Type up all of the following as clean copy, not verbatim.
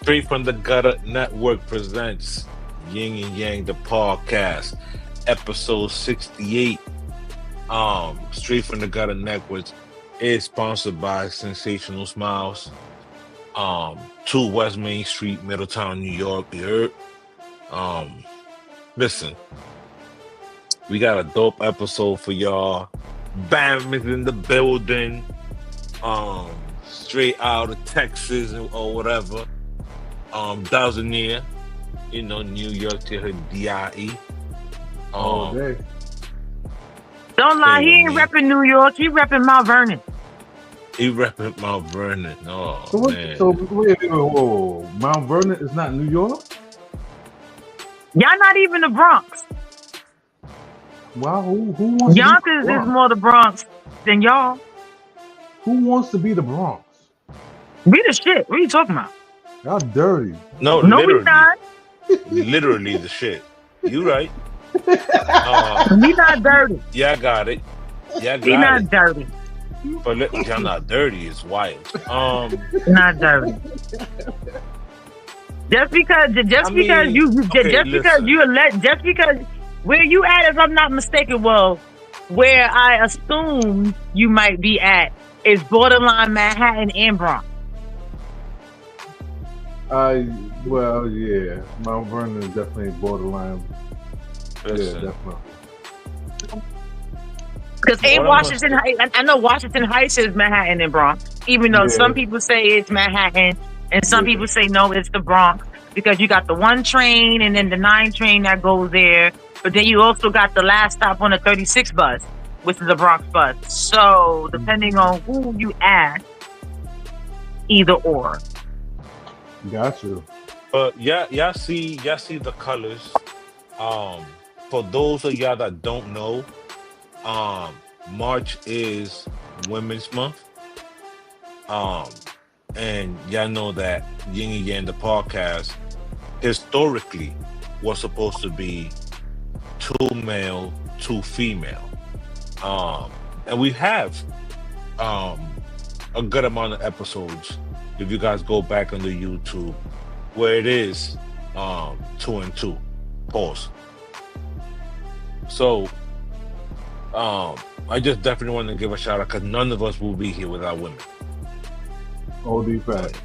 Straight from the Gutter Network presents Yin and Yang the podcast, episode 68. Straight from the Gutter Network is sponsored by Sensational Smiles. 2 West Main Street, Middletown, New York. You heard? Listen, we got a dope episode for y'all. Bam is in the building. Straight out of Texas or whatever. Dowsonier, New York to her DIE. Don't lie, he ain't repping New York, he repping Mount Vernon. He repping Mount Vernon. Oh, so what, man. So wait, whoa. Mount Vernon is not New York? Y'all not even the Bronx. Wow, who wants Yonkers is more the Bronx than y'all. Who wants to be the Bronx? We the shit. What are you talking about? Y'all dirty. No, we literally. not. Literally the shit. You right. We not dirty. Yeah, I got it. Yeah, I got We not it. dirty. But y'all not dirty. It's wild. Not dirty. Just because where you at, if I'm not mistaken, well, where I assume you might be at is borderline Manhattan and Bronx. Well, yeah. Mount Vernon is definitely borderline. Listen. Yeah, definitely. Because ain't Washington Heights, I know Washington Heights is Manhattan and Bronx, even though some people say it's Manhattan and some people say no, it's the Bronx, because you got the 1 train and then the 9 train that goes there, but then you also got the last stop on the 36 bus, which is the Bronx bus. So depending on who you ask, either or. Got you. But y'all see the colors. For those of y'all that don't know, March is Women's Month. And y'all know that Yin and Yang the podcast historically was supposed to be 2 male, 2 female. And we have a good amount of episodes. If you guys go back on the YouTube, where it is 2 and 2. Pause. So I just definitely want to give a shout out because none of us will be here without women. OD fact.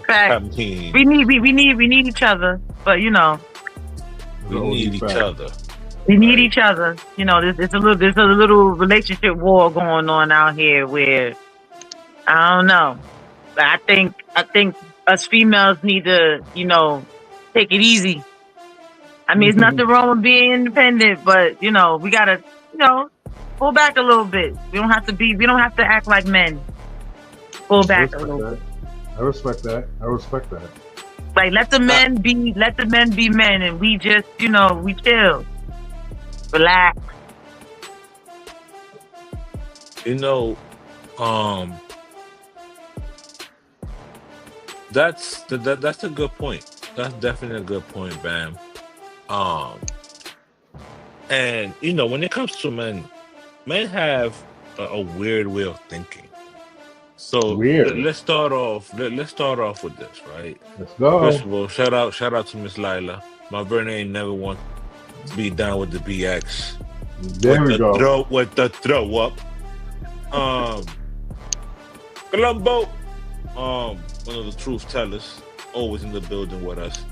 Fact. We need each other, but we need each other. We need each other. There's a little relationship war going on out here where I don't know. I think us females need to, take it easy. I mean, it's nothing wrong with being independent, but we gotta, pull back a little bit. We don't have to act like men. Pull back a little bit. I respect that. Like let the men be men, and we just, we chill, relax. That's a good point. That's definitely a good point, Bam. And when it comes to men have a weird way of thinking. So let's start off with this, right? Let's go. First of all, shout out to Miss Lila. My Vernon ain't never want to be down with the BX. There we go. With the throw up. Columbo. One of the truth tellers, always in the building with us.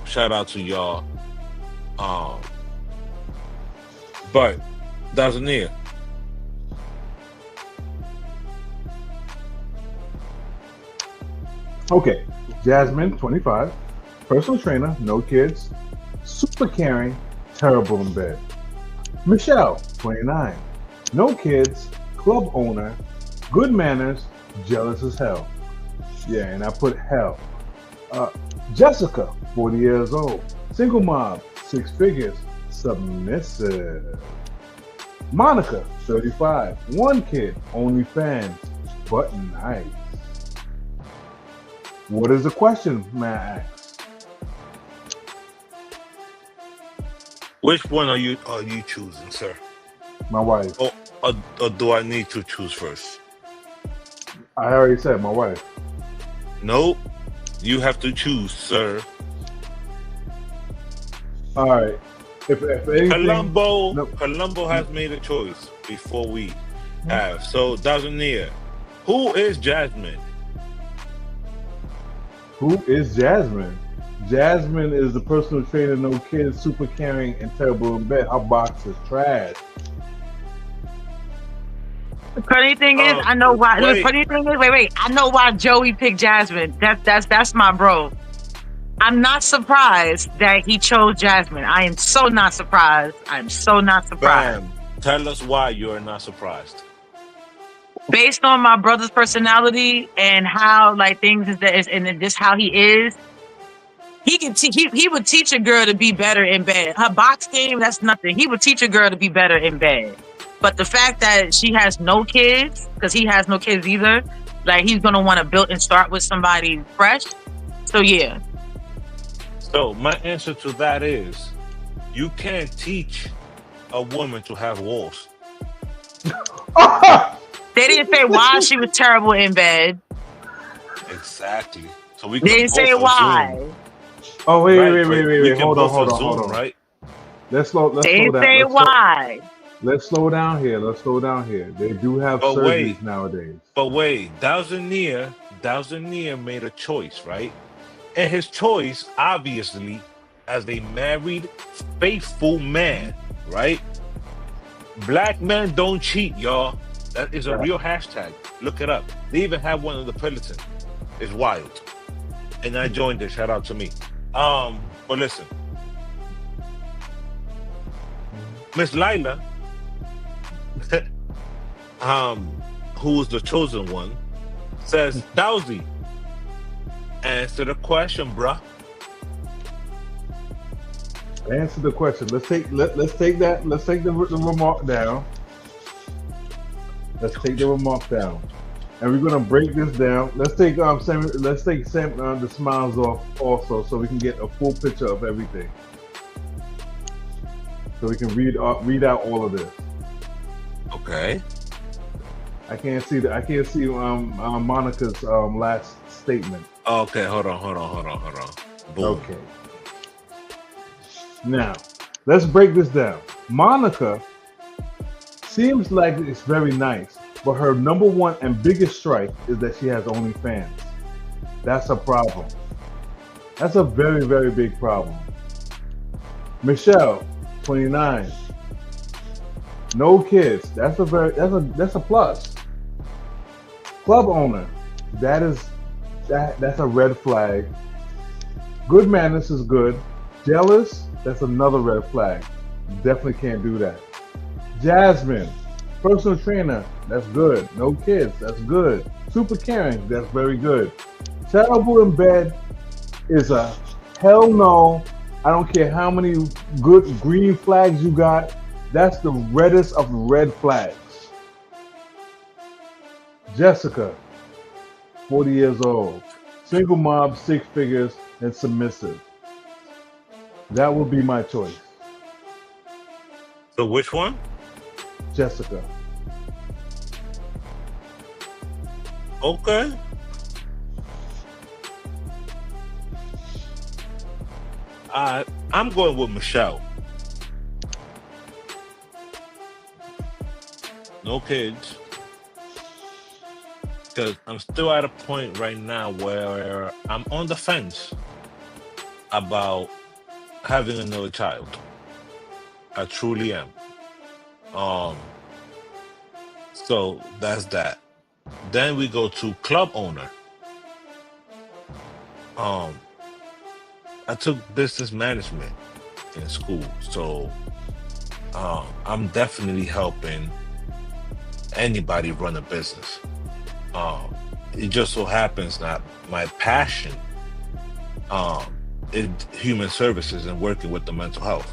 Shout out to y'all. But Dowsonier. Okay. Jasmine, 25. Personal trainer, no kids. Super caring, terrible in bed. Michelle, 29. No kids, club owner, good manners, jealous as hell. Yeah, and I put hell. Jessica, 40 years old. Single mom, 6 figures, submissive. Monica, 35. 1 kid, only fans, but nice. What is the question, may I ask? Which one are you choosing, sir? My wife. Or do I need to choose first? I already said my wife. Nope. You have to choose, sir. All right. If anything, Columbo has made a choice before we have. So, Dazaneer, who is Jasmine? Who is Jasmine? Jasmine is the personal trainer, no kids, super caring, and terrible in bed. Her box is trash. The funny thing is, I know why. The funny thing is, wait. I know why Joey picked Jasmine. That's my bro. I'm not surprised that he chose Jasmine. I am so not surprised. I'm so not surprised. Bam. Tell us why you're not surprised. Based on my brother's personality and how like things is and just how he is, he would teach a girl to be better in bed. Her box game, that's nothing. He would teach a girl to be better in bed. But the fact that she has no kids, because he has no kids either, like he's gonna want to build and start with somebody fresh. So yeah. So my answer to that is, you can't teach a woman to have walls. They didn't say why she was terrible in bed. Exactly. So we they didn't say why. Zoom. Oh wait. Hold on. Right. Let's slow down. They didn't say why. Let's slow down here. They do have surgeries nowadays. But wait, Dazaneer made a choice, right? And his choice, obviously, as a married, faithful man, right? Black men don't cheat, y'all. That is a real hashtag. Look it up. They even have one of the Peloton. It's wild. And I joined it. Shout out to me. But listen. Miss Lila, who's the chosen one, says, Dowsy, answer the question, bruh. Answer the question. Let's take the remark down. Let's take the remark down, and we're gonna break this down. Let's take the smiles off also, so we can get a full picture of everything. So we can read out all of this. Okay. I can't see Monica's last statement. Okay, hold on. Boom. Okay. Now, let's break this down. Monica seems like it's very nice, but her number one and biggest strike is that she has OnlyFans. That's a problem. That's a very, very big problem. Michelle, 29. No kids. That's a plus. Club owner. That's a red flag. Good manners is good. Jealous, that's another red flag. Definitely can't do that. Jasmine, personal trainer, that's good. No kids, that's good. Super caring, that's very good. Terrible in bed is a hell no. I don't care how many good green flags you got. That's the reddest of red flags. Jessica, 40 years old. Single mom, 6 figures, and submissive. That would be my choice. So which one? Jessica. Okay. I'm going with Michelle. No kids. Because I'm still at a point right now where I'm on the fence about having another child. I truly am. So that's that. Then we go to club owner. I took business management in school, so I'm definitely helping anybody run a business. It just so happens that my passion is human services and working with the mental health.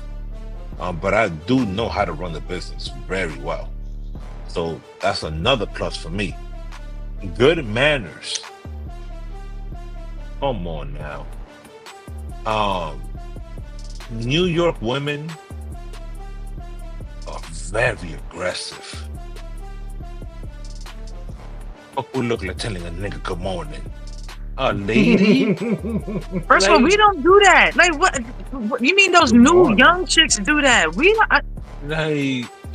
But I do know how to run a business very well. So that's another plus for me. Good manners. Come on now. New York women are very aggressive. Fuck would look like telling a nigga good morning. A lady? First of all, we don't do that. Like, what you mean? Those new young chicks do that? We don't.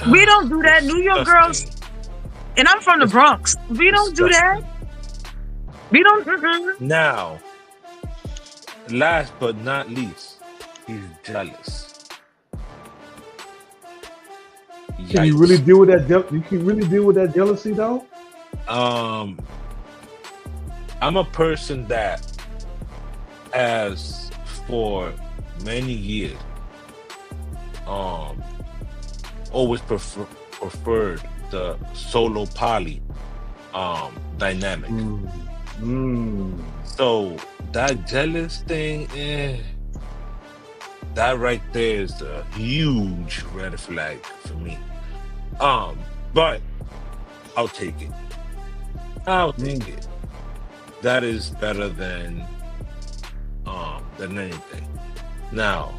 We don't do that. New York girls, and I'm from the Bronx. We don't do that. We don't. Now, last but not least, he's jealous. Can you really deal with that? You can really deal with that jealousy, though. I'm a person that has, for many years, always preferred the solo poly dynamic. So that jealous thing, that right there is a huge red flag for me. But I'll take it. That is better than anything. Now,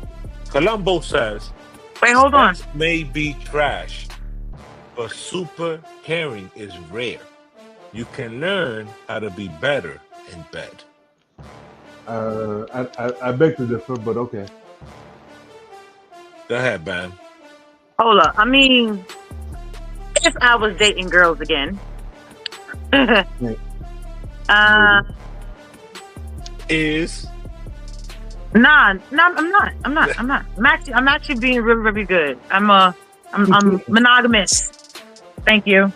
Columbo says, wait, hold on. May be trash, but super caring is rare. You can learn how to be better in bed. I beg to differ, but okay. Go ahead, man. Hold up. I mean, if I was dating girls again, is nah, I'm not. I'm actually being really, really good. I'm monogamous. Thank you.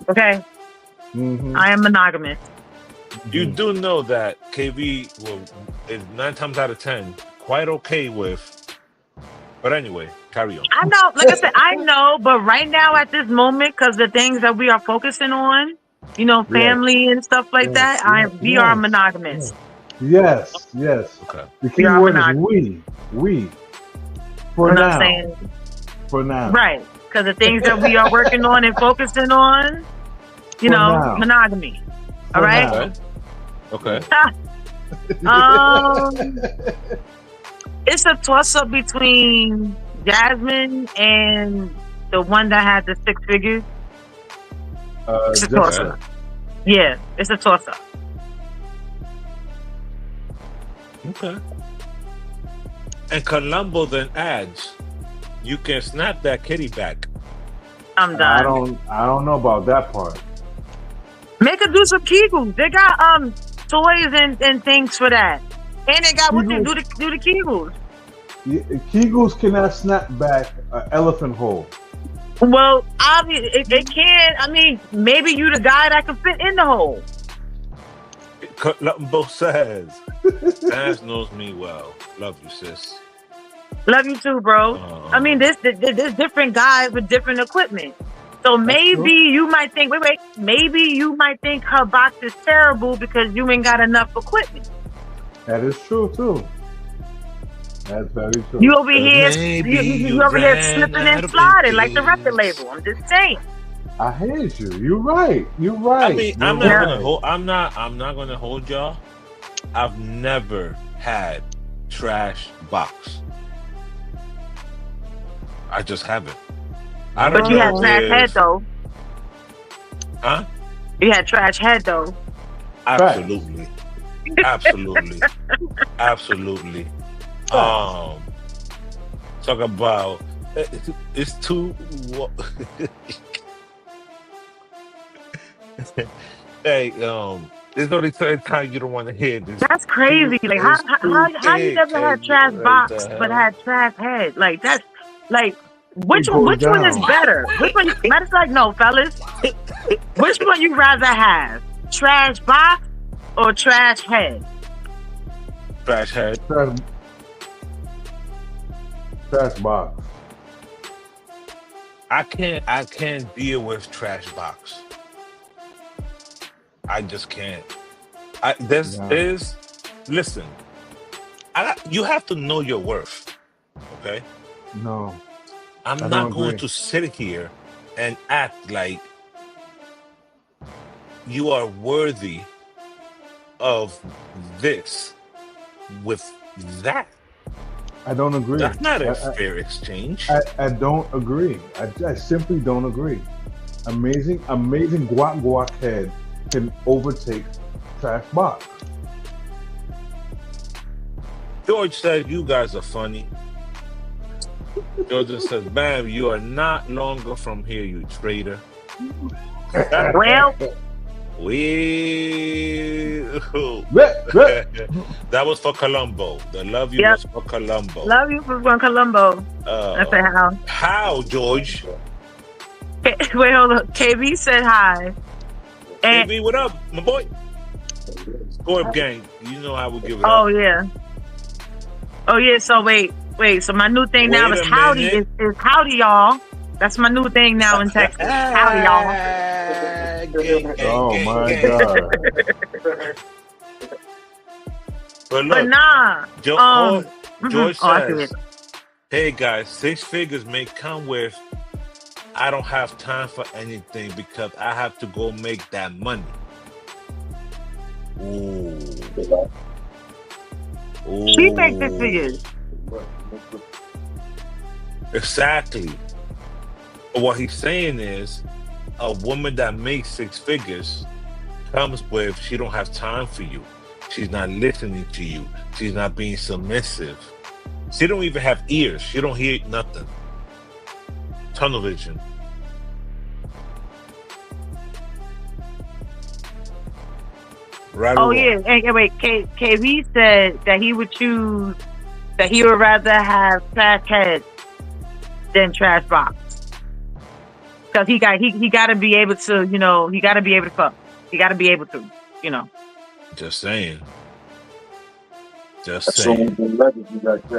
Okay. I am monogamous. You do know that KB is 9 times out of 10 quite okay with. But anyway, carry on. I know, like I said, I know, but right now at this moment, because the things that we are focusing on, you know, family and stuff like that, we are monogamous. Yes. Okay. The key word is we. For now. For now. Right. Because the things that we are working on and focusing on, you know, monogamy. All right? Okay. It's a toss-up between Jasmine and the one that had the 6 figures. It's a toss-up. Yeah, it's a toss-up. Okay. And Columbo then adds, you can snap that kitty back. I'm done. I don't know about that part. Make her do some Kegels. They got toys and things for that. And they got what they do the Kegels. Yeah, Kegels cannot snap back an elephant hole. Well, obviously, it can. I mean, maybe you the guy that can fit in the hole. Columbo says, Ass knows me well. Love you, sis. Love you too, bro. I mean, there's different guys with different equipment. So maybe you might think, wait, maybe you might think her box is terrible because you ain't got enough equipment. That is true too. That's very true. You over here, you over here slipping and sliding like the record label. I'm just saying. I hate you. You're right. I mean, I'm not gonna hold y'all. I've never had trash box. I just haven't. But you had trash head though. Huh? You had trash head though. Absolutely. Absolutely. Talk about it's too. Hey, there's only certain time you don't want to hear this. That's crazy. Like how you never had trash box but had trash head? Like that's like. Which one is better? Which one? Matter of fact, no, fellas. Which one you rather have? Trash box or trash head? Trash head. Trash box. I can't deal with trash box. I just can't. Listen. You have to know your worth. Okay. No. I'm not going to sit here and act like you are worthy of this with that. I don't agree. That's not a fair exchange. I don't agree. I simply don't agree. Amazing guac head can overtake trash box. George says you guys are funny. George says, "Bam, you are not longer from here, you traitor." Well, That was for Columbo. The love you yep. was for Columbo. Love you from Columbo. I said how. How, George? Wait, hold on. KB said hi. And KB, what up, my boy? Scorp gang, you know I would give it oh up. yeah. Oh yeah. So wait. So my new thing now Wait is a howdy. minute. Is howdy, y'all. That's my new thing now in Texas. Howdy, y'all. Oh my God. But But look, nah. George Oh, I see says, it. "Hey guys, 6 figures may come with I don't have time for anything because I have to go make that money." Ooh. She makes 6 figures. Exactly. But what he's saying is, a woman that makes 6 figures comes with she don't have time for you. She's not listening to you. She's not being submissive. She don't even have ears. She don't hear nothing. Tunnel vision. Right. Oh yeah. And wait, KV said that he would choose that he would rather have trash head than trash box. Because he got to be able to, he got to be able to fuck. He got to be able to, Just saying. Just saying.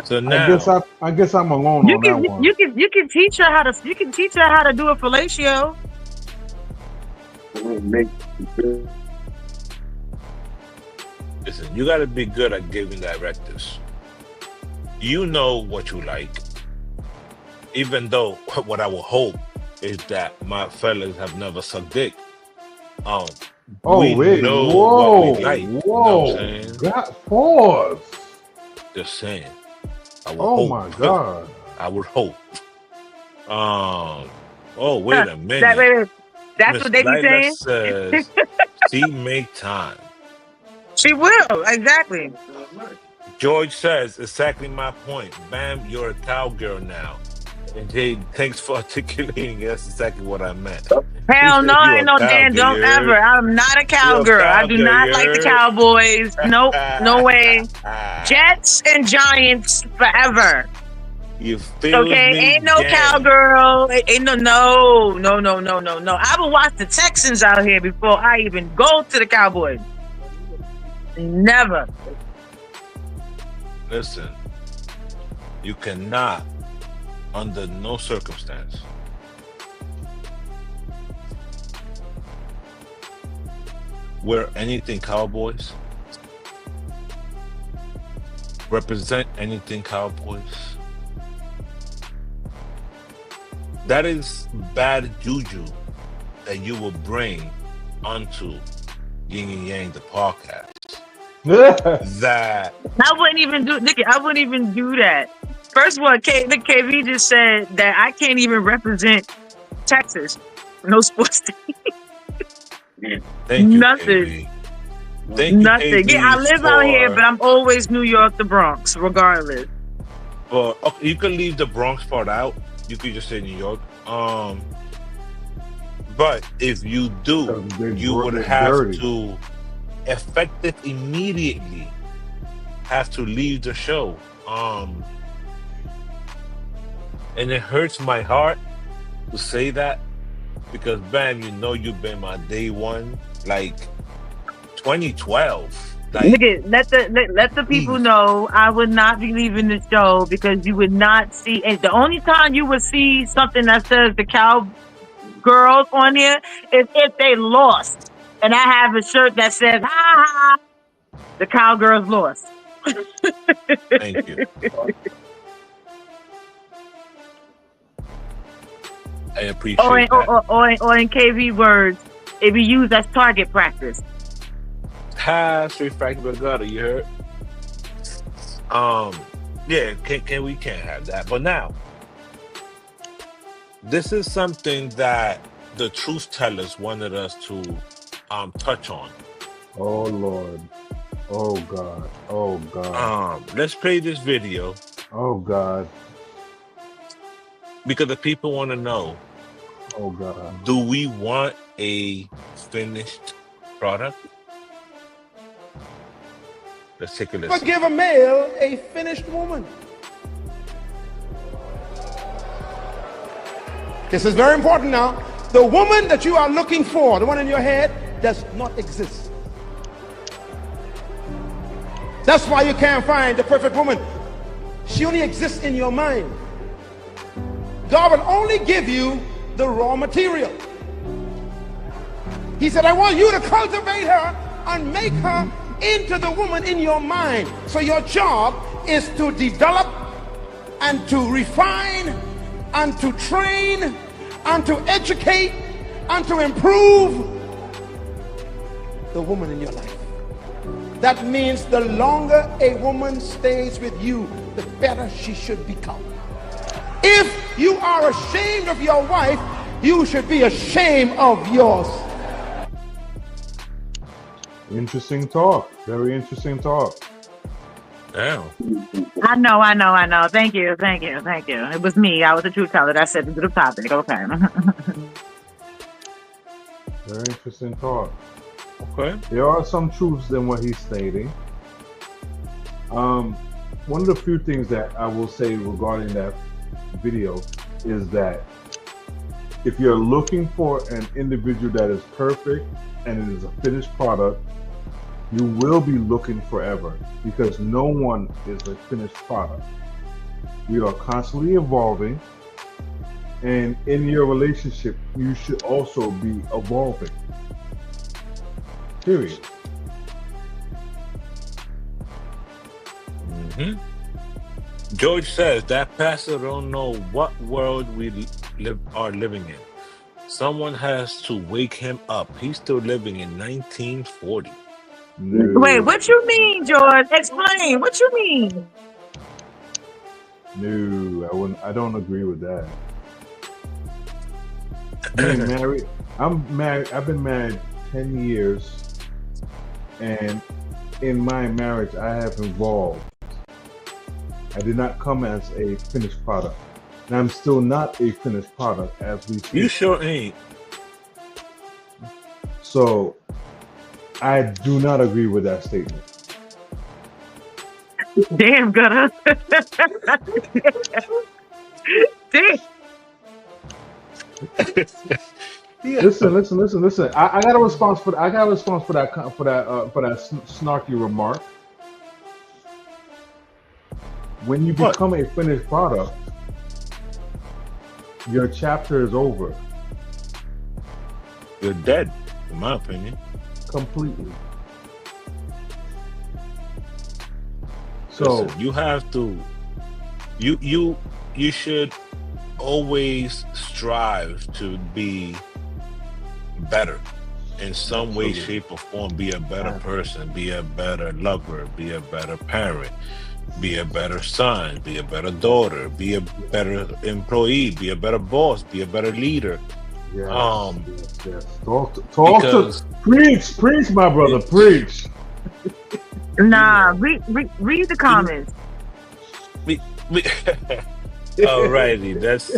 So now, I guess I'm alone on that one. You can teach her how to do a fellatio. listen, you got to be good at giving directives. You know what you like. Even though what I will hope is that my fellas have never sucked dick. Oh we wait! know Whoa! what we like. You know Whoa! what I'm saying? Pause. Just saying. I would Oh hope. my God! I would hope. Oh, wait a minute. That's Miss what they be Lila saying. says she make time. She will, exactly. George says exactly my point. Bam, you're a cowgirl now. And Jay, thanks for articulating. That's exactly what I meant. Hell no, I ain't no damn don't ever. I'm not a cowgirl. I do not like the Cowboys. Nope, no way. Jets and Giants forever. You feel okay? Me ain't no cowgirl. Ain't no. I will watch the Texans out here before I even go to the Cowboys. Never. Listen, you cannot, under no circumstance, wear anything Cowboys, represent anything Cowboys. That is bad juju that you will bring onto Yin and Yang, the podcast. That I wouldn't even do, Nicky. I wouldn't even do that. First of all, KV just said that I can't even represent Texas. No sports team. Thank you, nothing. KV. Thank nothing. You, KV, I live out here, but I'm always New York, the Bronx, regardless. Well, okay, you can leave the Bronx part out. You could just say New York. But if you do, you would have to effective immediately have to leave the show. And it hurts my heart to say that because bam, you know you've been my day one, like 2012. Like, Nigga, let the people know I would not be leaving the show because you would not see. And the only time you would see something that says the Cowgirls on here is if they lost, and I have a shirt that says "Ha ha, the Cowgirls lost." Thank you. I appreciate that. Or in KV words, it be used as target practice. Str8fromdagutta, you heard? Yeah, we can't have that. But now, this is something that the truth tellers wanted us to touch on. Oh Lord. Oh God. Oh God. Let's play this video Oh God. because the people want to know: Oh God. do we want a finished product? Let's take a listen. But give a male a finished woman. This is very important now. The woman that you are looking for, the one in your head, does not exist. That's why you can't find the perfect woman. She only exists in your mind. God will only give you the raw material. He said, I want you to cultivate her and make her into the woman in your mind. So your job is to develop and to refine and to train and to educate and to improve the woman in your life. That means the longer a woman stays with you, the better she should become. If you are ashamed of your wife, you should be ashamed of yours. Interesting talk. Very interesting talk. Damn. I know. Thank you. It was me. I was a truth teller. That said the topic. Okay. Very interesting talk. Okay. There are some truths in what he's stating. One of the few things that I will say regarding that video is that if you're looking for an individual that is perfect and it is a finished product, you will be looking forever because no one is a finished product. We are constantly evolving, and in your relationship, you should also be evolving. Period. George says that pastor don't know what world we are living in. Someone has to wake him up. He's still living in 1940. No. Wait, what you mean, George? Explain. What you mean? No, I don't agree with that. Being married, I'm married. I've been married 10 years, and in my marriage, I have evolved. I did not come as a finished product, and I'm still not a finished product as we speak. You sure ain't. So, I do not agree with that statement. Damn, gutter. Damn. Listen. I got a response for that. I got a response for that snarky remark. When you become a finished product, your chapter is over. You're dead, in my opinion. Completely. So listen, you have to. You should always strive to be better in some way, shape, or form. Be a better person. Be a better lover. Be a better parent. Be a better son. Be a better daughter. Be a better employee. Be a better boss. Be a better leader. Yes. Talk to preach, my brother, preach. Nah, read the comments. Alrighty, that's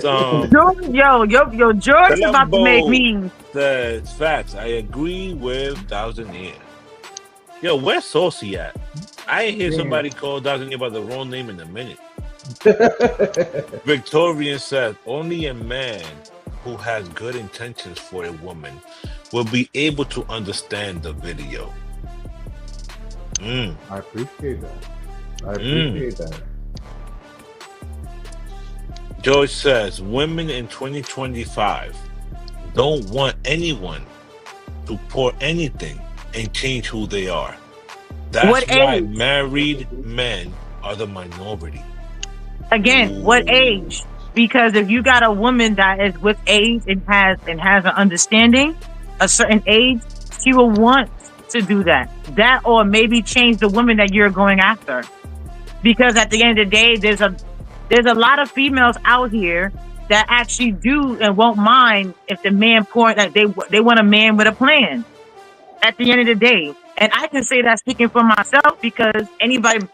Yo, George is about to make me. The facts. I agree with Thousandaire. Yo, where's Saucy at? I ain't hear somebody call Thousandaire by the wrong name in a minute. Victorian says only a man who has good intentions for a woman will be able to understand the video. I appreciate that. George says women in 2025 don't want anyone to pour anything and change who they are. That's why married men are the minority. Again, what age? Because if you got a woman that is with age and has an understanding, a certain age, she will want to do that. That or maybe change the woman that you're going after. Because at the end of the day, there's a lot of females out here that actually do and won't mind if the man that they want a man with a plan. At the end of the day, And I can say that speaking for myself because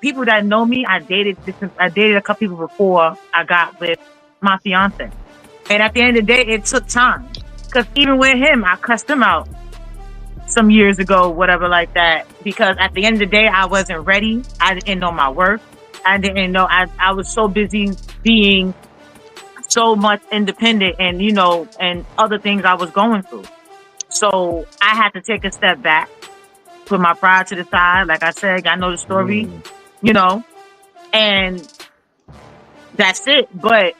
people that know me, I dated a couple people before I got with my fiance. And at the end of the day, it took time. Because even with him, I cussed him out some years ago, whatever like that. Because at the end of the day, I wasn't ready. I didn't know my worth. I didn't know. I was so busy being so much independent and, and other things I was going through. So I had to take a step back, put my pride to the side. Like I said, I know the story, and that's it. But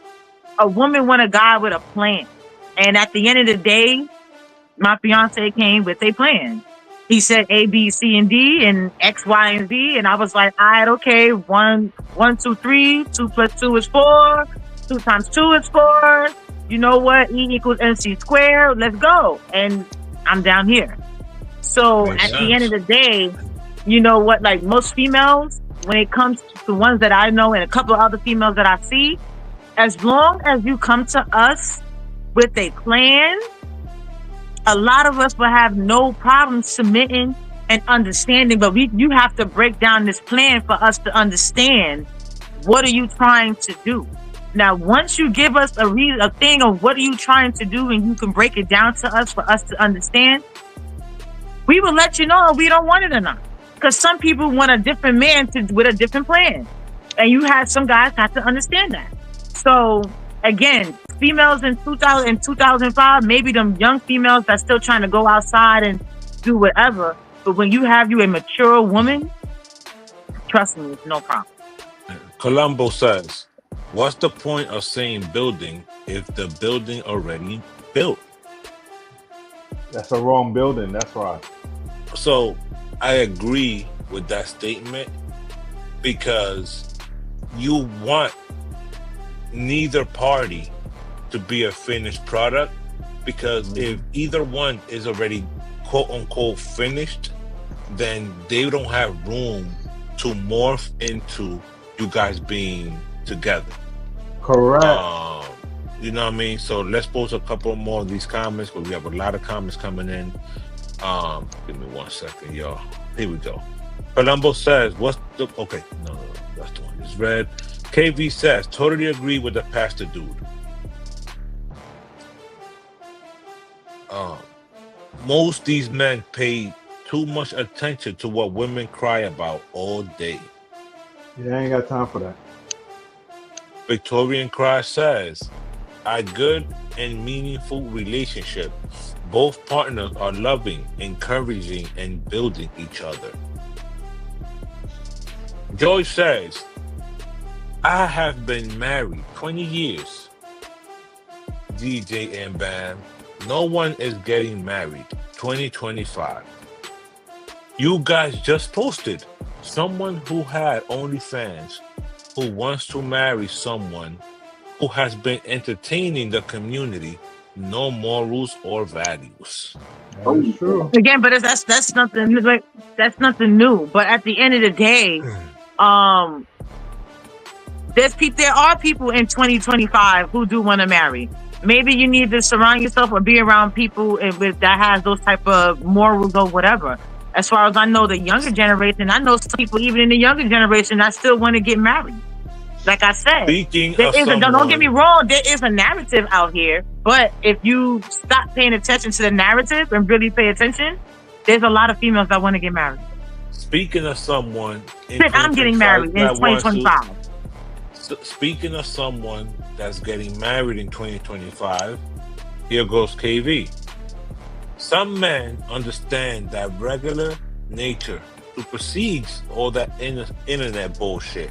a woman want a guy with a plan. And at the end of the day, my fiance came with a plan. He said A, B, C, and D, and X, Y, and Z. And I was like, all right, okay, 1, 2, 3, 2 plus 2 is 4, 2 times 2 is 4. You know what? E equals MC squared. Let's go. And I'm down here. So at the end of the day, you know what? Like most females, when it comes to ones that I know and a couple of other females that I see, as long as you come to us with a plan, a lot of us will have no problem submitting and understanding. But you have to break down this plan for us to understand what are you trying to do. Now, once you give us a thing of what are you trying to do, and you can break it down to us for us to understand, we will let you know if we don't want it or not. Because some people want a different man with a different plan, and some guys have to understand that. So again, females in 2005, maybe them young females that's still trying to go outside and do whatever. But when you have a mature woman, trust me, it's no problem. Colombo says, what's the point of saying building if the building already built? That's a wrong building. That's why. So I agree with that statement because you want neither party to be a finished product, because if either one is already quote unquote finished, then they don't have room to morph into you guys being together. Correct. You know what I mean? So let's post a couple more of these comments, because we have a lot of comments coming in. Give me 1 second, y'all. Here we go. Colombo says, okay, no, that's the one. It's red. KV says, totally agree with the pastor dude. Most these men pay too much attention to what women cry about all day. Yeah, I ain't got time for that. Victorian Cry says, a good and meaningful relationship. Both partners are loving, encouraging, and building each other. Joy says, I have been married 20 years. DJ and Bam, no one is getting married 2025. You guys just posted someone who had OnlyFans who wants to marry someone who has been entertaining the community, no morals or values. That is true. Again, but that's nothing new. But at the end of the day, there are people in 2025 who do want to marry. Maybe you need to surround yourself or be around people that has those type of morals or whatever. As far as I know, the younger generation, I know some people even in the younger generation that still want to get married. Like I said, don't get me wrong, there is a narrative out here, but if you stop paying attention to the narrative and really pay attention, there's a lot of females that want to get married. Speaking of someone, I'm getting married in 2025. Speaking of someone that's getting married in 2025, here goes KV. Some men understand that regular nature supersedes all that internet bullshit.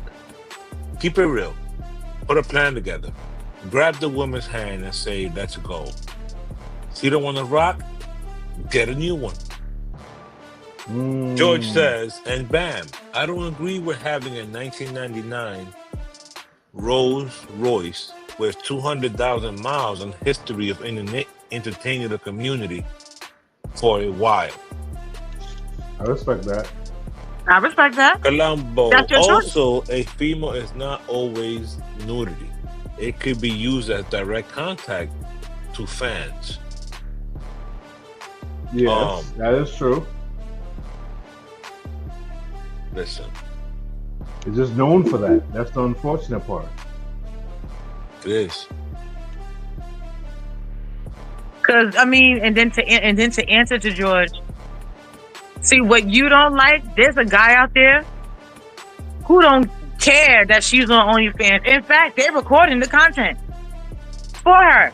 Keep it real. Put a plan together. Grab the woman's hand and say, let's go. See the one to rock? Get a new one. George says, and bam, I don't agree with having a 1999 Rolls Royce with 200,000 miles and history of entertaining the community for a while. I respect that. I respect that. Colombo, That's your choice. also a female is not always nudity. It could be used as direct contact to fans. Yes, that is true. Listen. It's just known for that. That's the unfortunate part. It is. Because I mean, and then to answer to George, see what you don't like. There's a guy out there who don't care that she's on OnlyFans. In fact, they're recording the content for her.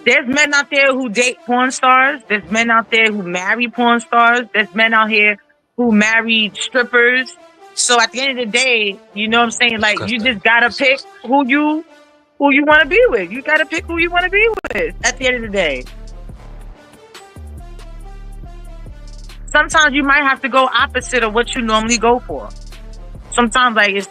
There's men out there who date porn stars. There's men out there who marry porn stars. There's men out here who marry strippers. So at the end of the day, you know what I'm saying? Like, you just gotta pick who you want to be with. You gotta pick who you want to be with at the end of the day. Sometimes you might have to go opposite of what you normally go for. Sometimes, like, it's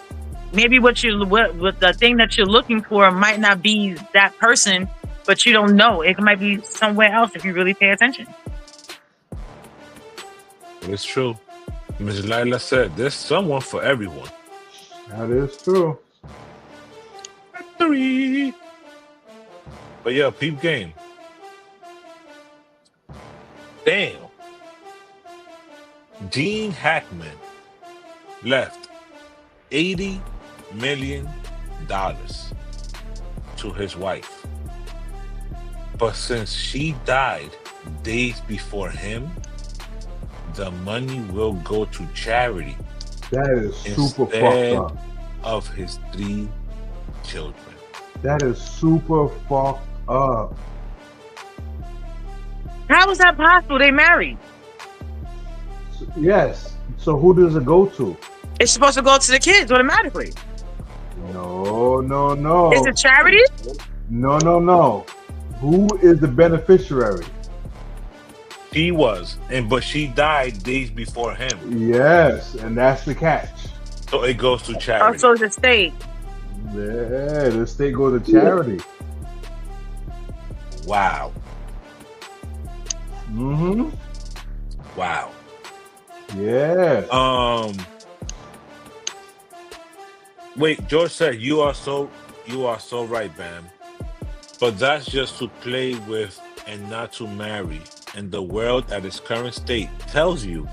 maybe what the thing that you're looking for might not be that person, but you don't know. It might be somewhere else if you really pay attention. It's true. Ms. Lila said, there's someone for everyone. That is true. 3. But yeah, peep game. Damn. Gene Hackman left $80 million to his wife. But since she died days before him, the money will go to charity. That is super fucked up. Of his 3 children. That is super fucked up. How is that possible? They married. Yes. So who does it go to? It's supposed to go to the kids automatically. No. Is it charity? No. Who is the beneficiary? She was, but she died days before him. Yes, and that's the catch. So it goes to charity. Also the state. Yeah, the state goes to charity. Wow. Mm-hmm. Wow. Yeah. Wait, George said you are so right, Bam. But that's just to play with and not to marry. And the world at its current state tells you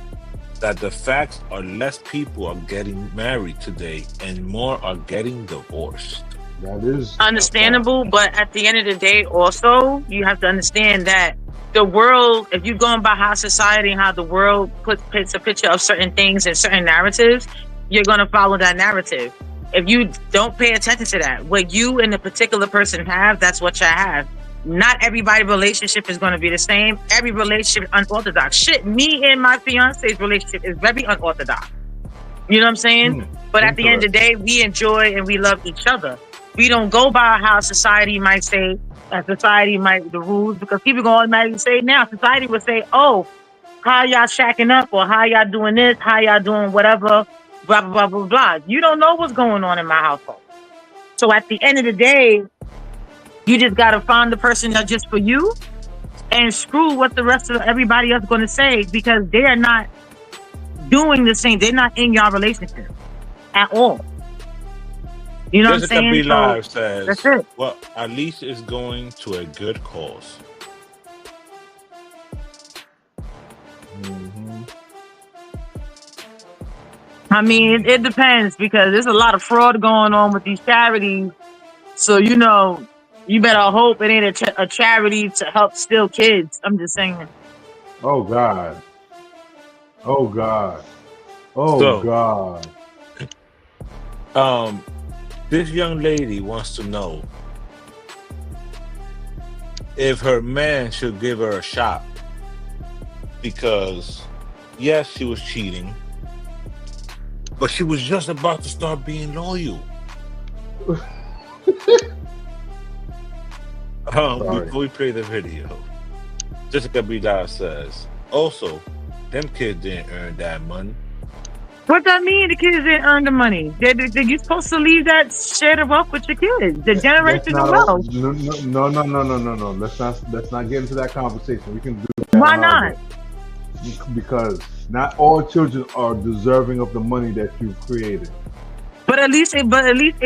that the facts are less people are getting married today and more are getting divorced. That is understandable, but at the end of the day, also, you have to understand that the world, if you're going by how society and how the world paints a picture of certain things and certain narratives, you're going to follow that narrative. If you don't pay attention to that, what you and the particular person have, that's what you have. Not everybody's relationship is going to be the same. Every relationship is unorthodox. Shit, me and my fiance's relationship is very unorthodox. You know what I'm saying? But at the end of the day, we enjoy and we love each other. We don't go by how society might say, and society might, the rules, because people going to automatically say now, society would say, oh, how y'all shacking up, or how y'all doing this, how y'all doing whatever, blah, blah, blah, blah, blah. You don't know what's going on in my household. So at the end of the day, you just got to find the person that's just for you and screw what the rest of everybody else is going to say, because they're not doing the same. They're not in your relationship at all. You know Jessica what I'm saying? B. Live says, that's it. well, at least it's going to a good cause. Mm-hmm. I mean, it depends, because there's a lot of fraud going on with these charities. So, you know, you better hope it ain't a charity to help steal kids. I'm just saying. Oh, God. Oh, God. This young lady wants to know if her man should give her a shot, because yes, she was cheating, but she was just about to start being loyal. Before we play the video, Jessica B. Live says, also, them kids didn't earn that money. What that mean? The kids didn't earn the money. You're supposed to leave that share of wealth with your kids. The generational wealth. No. Let's not get into that conversation. We can do that. Why not? Because not all children are deserving of the money that you've created. But at least it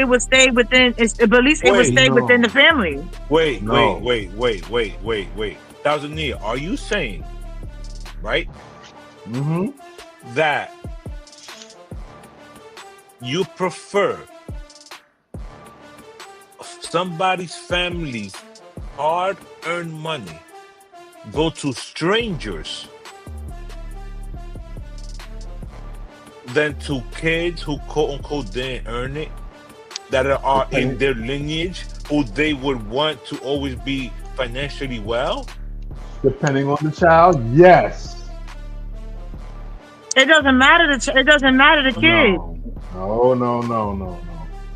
would stay within. Within the family. Wait. Thousand, are you saying, right? Mm-hmm. That you prefer somebody's family's hard-earned money go to strangers than to kids who quote-unquote didn't earn it, that are in their lineage, who they would want to always be financially well? Depending on the child, yes. It doesn't matter. It doesn't matter the kid. No.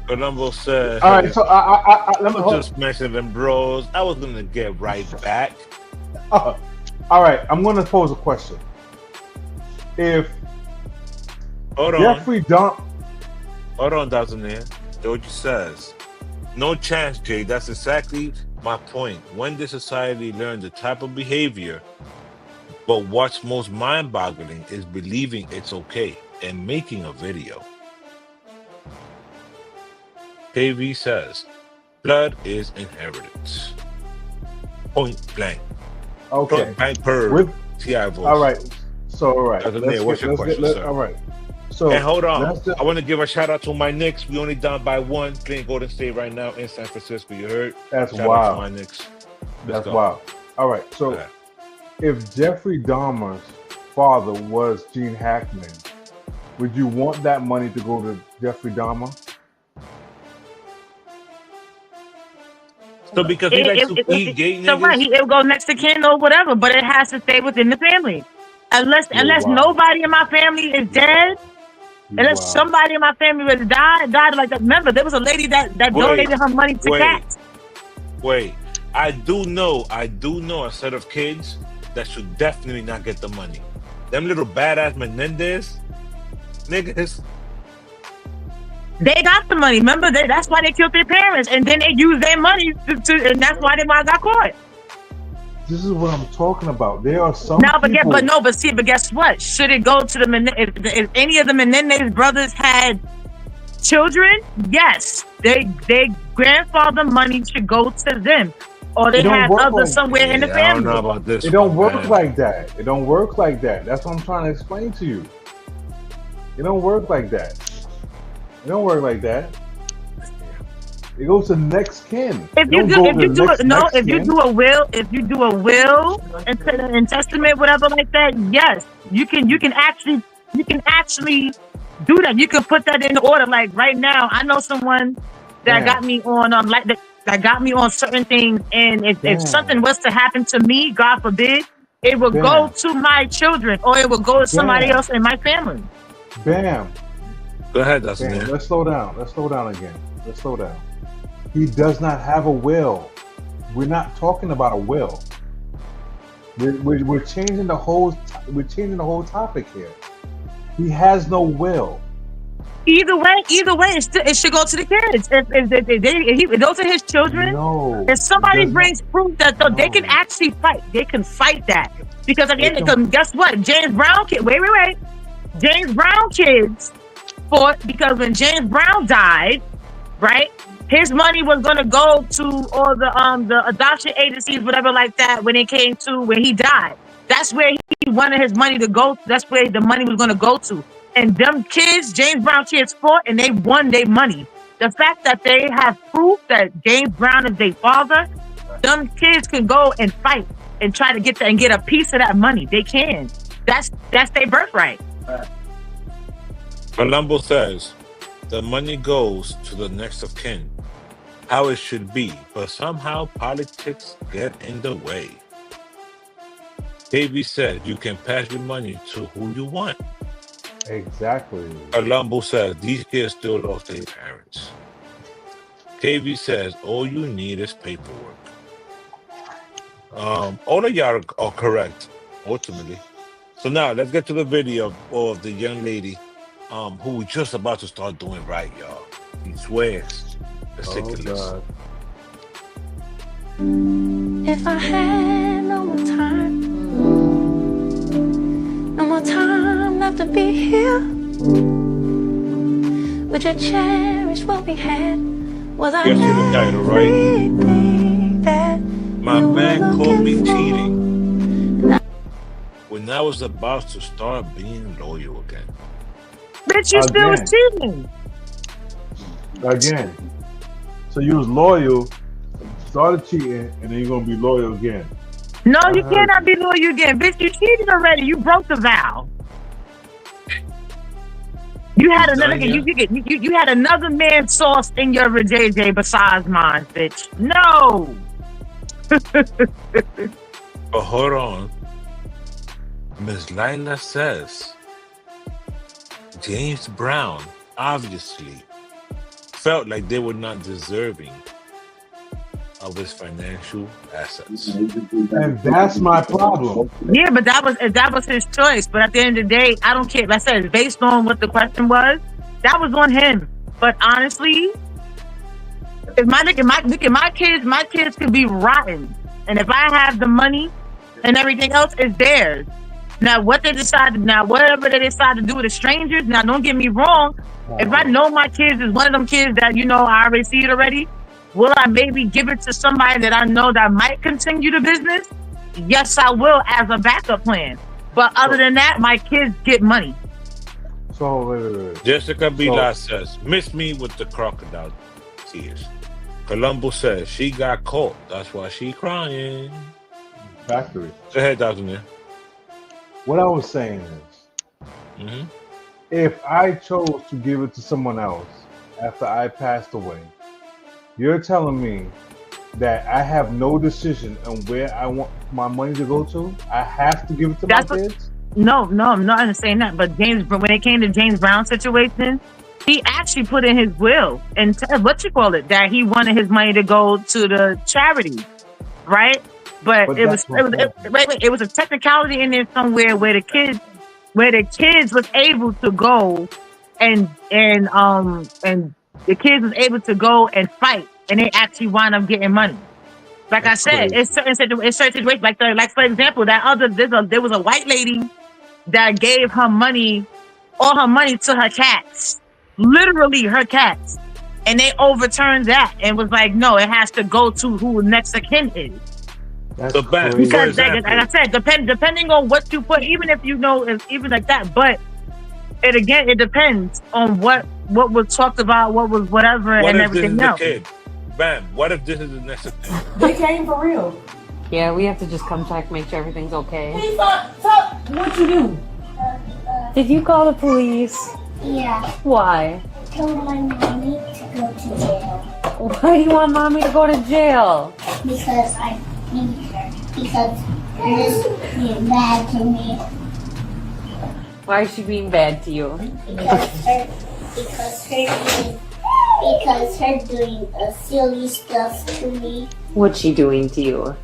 Columbo said, All right, so let me just mention them bros. I was gonna get right back. All right, I'm gonna pose a question. If Hold on, Jeffrey Dahmer, Dazaneer. Georgie says, no chance, Jay. That's exactly my point. When did society learn the type of behavior? But what's most mind-boggling is believing it's okay and making a video. KV says, blood is inheritance. Point blank. okay. Blank per With, TI voice. all right. So all right. Dazaneer, what's your question, sir? All right. So And hold on, I want to give a shout out to my Knicks. We only down by 1, playing Golden State right now in San Francisco. You heard? That's Shout out wild. to my Knicks. That's wild. All right. So Okay. if Jeffrey Dahmer's father was Gene Hackman, would you want that money to go to Jeffrey Dahmer? So because he likes to eat gay So right, niggas, it'll go next to kin or whatever, but it has to stay within the family. Unless wow. nobody in my family is dead, unless Wow. somebody in my family was died like that. Remember, there was a lady that donated her money to cats. Wait, I do know a set of kids that should definitely not get the money. Them little badass Menendez niggas. They got the money. Remember, that's why they killed their parents, and then they used their money and that's why they got caught. This is what I'm talking about. There are some But people. but guess what? Should it go to if any of the Menendez brothers had children? Yes, their grandfather money should go to them, or they It don't have work others like- somewhere in the I don't know family. about this. It don't one, work man. like that. It don't work like that. That's what I'm trying to explain to you. It don't work like that. It don't work like that. It goes to next kin. If you do a will and testament, whatever like that, yes, you can actually do that. You can put that in order. Like right now, I know someone that got me on that got me on certain things, and if something was to happen to me, God forbid, it would go to my children or it would go to somebody else in my family. Bam. Go ahead, Bam. Dazaneer. Let's slow down. Let's slow down again. Let's slow down. He does not have a will. We're not talking about a will. We're changing the whole. We're changing the whole topic here. He has no will. Either way, it should go to the kids. If those are his children, No. if somebody It does brings proof that they can actually fight, they can fight that. Because at the end, They can- guess what? James Brown kid. Wait. James Brown kids fought because when James Brown died, right? His money was gonna go to all the adoption agencies, whatever like that. When he died, that's where he wanted his money to go. That's where the money was gonna go to. And them kids, James Brown kids, fought and they won their money. The fact that they have proof that James Brown is their father, them kids can go and fight and try to get that and get a piece of that money. They can. That's their birthright. Columbo says, the money goes to the next of kin, how it should be, but somehow politics get in the way. KB said, you can pass your money to who you want. Exactly. Columbo says, these kids still lost their parents. KB says, all you need is paperwork. All of y'all are correct, ultimately. So now let's get to the video of the young lady who was just about to start doing right, y'all. He swears. Ridiculous. Oh, If I had no more time left to be here, would you cherish what we had? Was I Guess you the title, right? everything that My you man were called me looking for? cheating when I was about to start being loyal again. Bitch, you still was Again. cheating. again. So you was loyal, started cheating, and then you're gonna be loyal again. No, I you heard cannot you. be loyal again. Bitch, you cheated already. You broke the vow. You had another you had another man's sauce in your JJ besides mine, bitch. No. But hold on. Miss Lila says James Brown obviously felt like they were not deserving of his financial assets. And that's my problem. Yeah, but that was his choice. But at the end of the day, I don't care. Like I said, based on what the question was, that was on him. But honestly, if my kids could be rotten, and if I have the money and everything else is theirs. Now, whatever they decide to do with the strangers. Now, don't get me wrong. If I know my kids is one of them kids that I already see it already, will I maybe give it to somebody that I know that might continue the business? Yes, I will as a backup plan. But other than that, my kids get money. So wait. Jessica Bila says, miss me with the crocodile tears. Columbo says, she got caught. That's why she crying. Factory. Go ahead, Dr. What I was saying is, if I chose to give it to someone else after I passed away, you're telling me that I have no decision on where I want my money to go to? I have to give it to my kids? No, I'm not saying that. But when it came to James Brown situation, he actually put in his will and that he wanted his money to go to the charity, right? But it was a technicality in there somewhere where the kids was able to go and the kids was able to go and fight, and they actually wound up getting money. Like I said, it's certain situations. Like for example, there was a white lady that gave all her money to her cats, literally her cats, and they overturned that and was like, no, it has to go to who next of kin is. Because like I said, depending on what you put, even if even like that, but it depends on what was talked about, what was whatever, and everything else. Bam, what if this is the next thing? They came for real. Yeah, we have to just come check, make sure everything's okay. Hey, what you do? Did you call the police? Yeah. Why? I told my mommy to go to jail. Why do you want mommy to go to jail? Because I need her. Because this is bad to me. Why is she being bad to you? Because her doing silly stuff to me. What's she doing to you?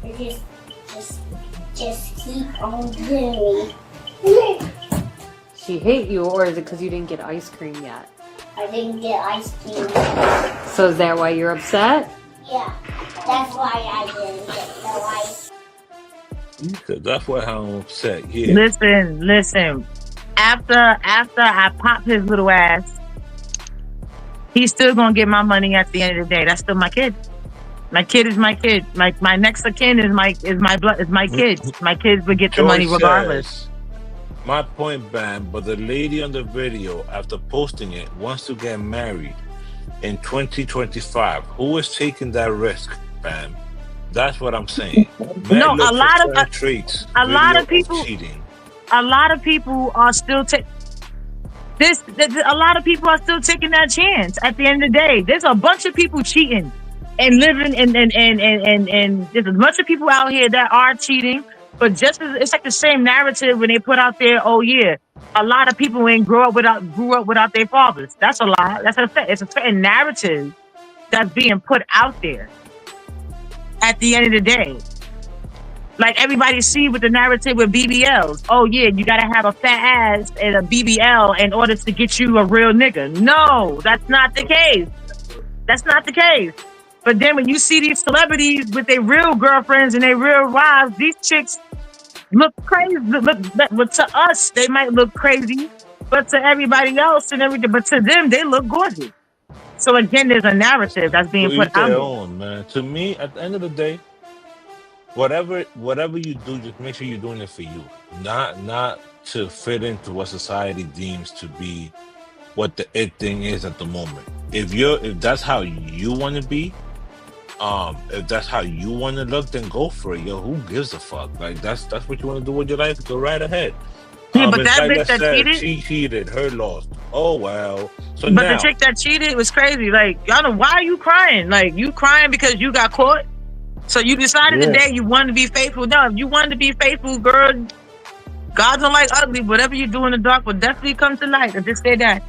Just keep on doing. She hate you, or is it because you didn't get ice cream yet? I didn't get ice cream. So is that why you're upset? Yeah, that's why I didn't get no ice. That's why I'm upset. Yeah. Listen. After I pop his little ass, he's still gonna get my money at the end of the day. That's still my kid. My kid is my kid. My next of kin is my kids. My kids would get the money regardless. My point, Bam, but the lady on the video, after posting it, wants to get married in 2025. Who is taking that risk, Bam? That's what I'm saying. No, a lot of people cheating. A lot of people are still taking a lot of people are still taking that chance. At the end of the day, there's a bunch of people cheating and living and there's a bunch of people out here that are cheating. But it's like the same narrative when they put out there, oh yeah, a lot of people grew up without their fathers. That's a lie. It's a certain narrative that's being put out there. At the end of the day, like everybody see with the narrative with BBLs. Oh yeah, you gotta have a fat ass and a BBL in order to get you a real nigga. No, that's not the case. That's not the case. But then when you see these celebrities with their real girlfriends and their real wives, these chicks look crazy. But to us, they might look crazy, but to everybody else and everything, but to them, they look gorgeous. So again, there's a narrative that's being put out there. Man. To me, at the end of the day, whatever you do, just make sure you're doing it for you, not to fit into what society deems to be what the it thing is at the moment. if that's how you want to be, if that's how you want to look, then go for it, yo. Who gives a fuck? Like that's what you want to do with your life. Go right ahead. Yeah, but It's that like bitch that cheated. she cheated, her lost. Oh well. So But now, the chick that cheated was crazy. Like, y'all know, why are you crying? Like, you crying because you got caught? So you decided today you wanted to be faithful. No, if you wanted to be faithful, girl, God don't like ugly. Whatever you do in the dark will definitely come to light. I just say that.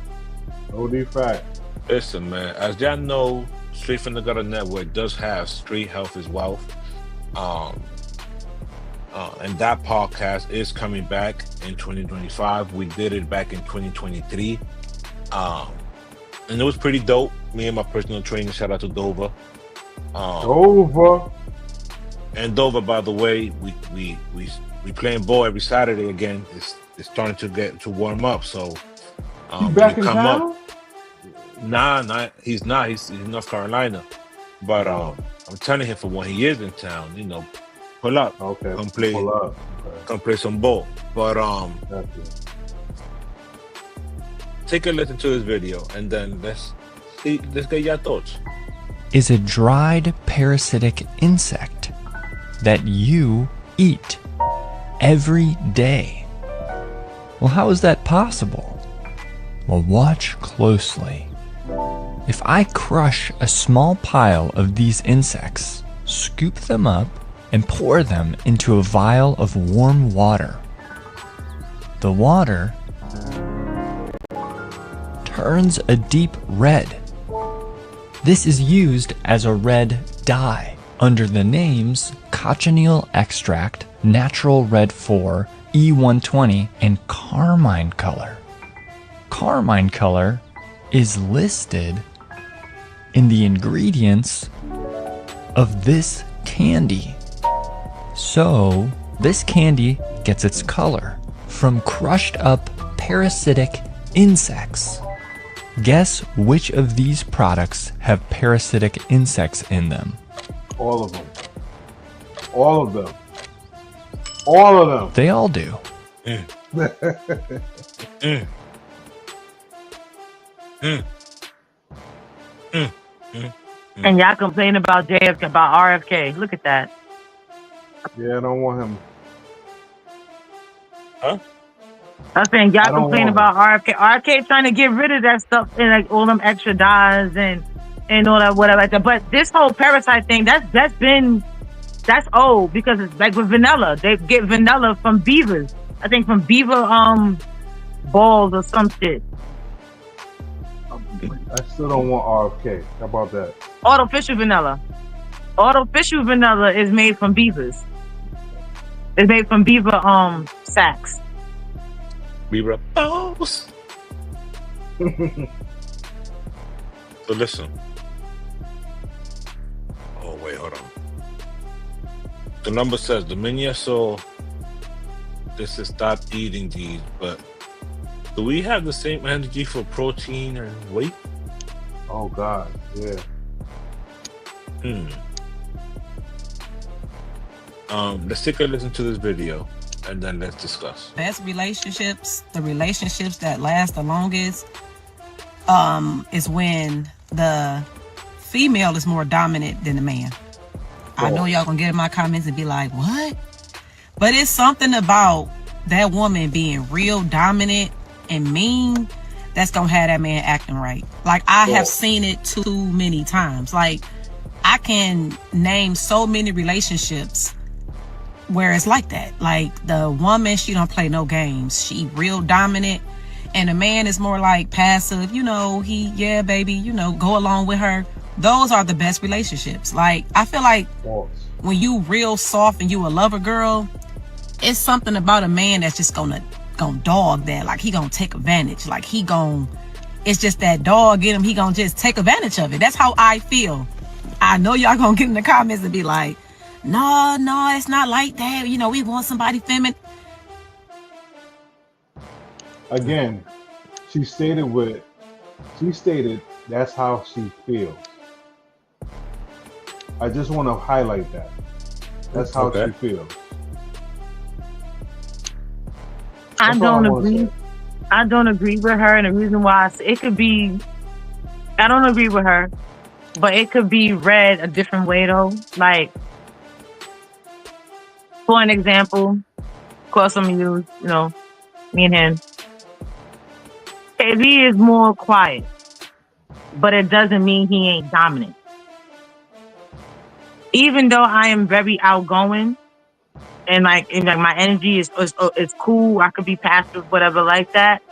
OD fact. listen, man. As y'all know, Straight from the Gutter Network does have Street Health is Wealth. And that podcast is coming back in 2025. We did it back in 2023. And it was pretty dope. Me and my personal trainer, shout out to Dover. Dover. And Dover, by the way, we playing ball every Saturday again. It's starting to get to warm up. So back in town? Nah, he's not. He's in North Carolina. But I'm telling him for when he is in town, you know, pull up. Okay. Come play. Pull up. Okay. Come play some ball. But take a listen to this video and then let's get your thoughts. Is a dried parasitic insect that you eat every day. Well, how is that possible? Well, watch closely. If I crush a small pile of these insects, scoop them up, and pour them into a vial of warm water, the water turns a deep red. This is used as a red dye under the names cochineal extract, natural red 4, E120, and carmine color. Carmine color is listed in the ingredients of this candy. So, this candy gets its color from crushed up parasitic insects. Guess which of these products have parasitic insects in them? All of them. All of them. All of them. They all do. And y'all complain about JFK, about RFK. Look at that. Yeah, I don't want him. Huh? I'm saying y'all I don't complain want about RFK. RFK trying to get rid of that stuff and like all them extra dyes and all that whatever like that. But this whole parasite thing, that's old because it's like with vanilla. They get vanilla from beavers. I think from beaver balls or some shit. I still don't want RFK. How about that? Artificial vanilla. Artificial vanilla is made from beavers. It's made from beaver sacks. Beaver balls. So listen. Oh wait, hold on. The number says the minute so this is stop eating these, but do we have the same energy for protein and weight? Oh God, yeah. Let's take a listen to this video and then let's discuss. Best relationships, the relationships that last the longest, is when the female is more dominant than the man. I know y'all gonna get in my comments and be like, what? But it's something about that woman being real dominant and mean that's gonna have that man acting right. Like, I have seen it too many times. Like, I can name so many relationships where it's like that. Like, the woman, she don't play no games. She real dominant. And the man is more like passive. You know, yeah, baby, you know, go along with her. Those are the best relationships. Like, I feel like when you real soft and you a lover girl, it's something about a man that's just gonna dog that. Like, he gonna take advantage. Like, it's just that dog in him. He gonna just take advantage of it. That's how I feel. I know y'all gonna get in the comments and be like, no, it's not like that. You know, we want somebody feminine. Again, she stated that's how she feels. I just want to highlight that. That's how she feels. I don't agree with her, and the reason why it could be I don't agree with her, but it could be read a different way though. Like, for an example, of course, I'm gonna use, me and him. If he is more quiet, but it doesn't mean he ain't dominant. Even though I am very outgoing and like my energy is cool, I could be passive, whatever like that.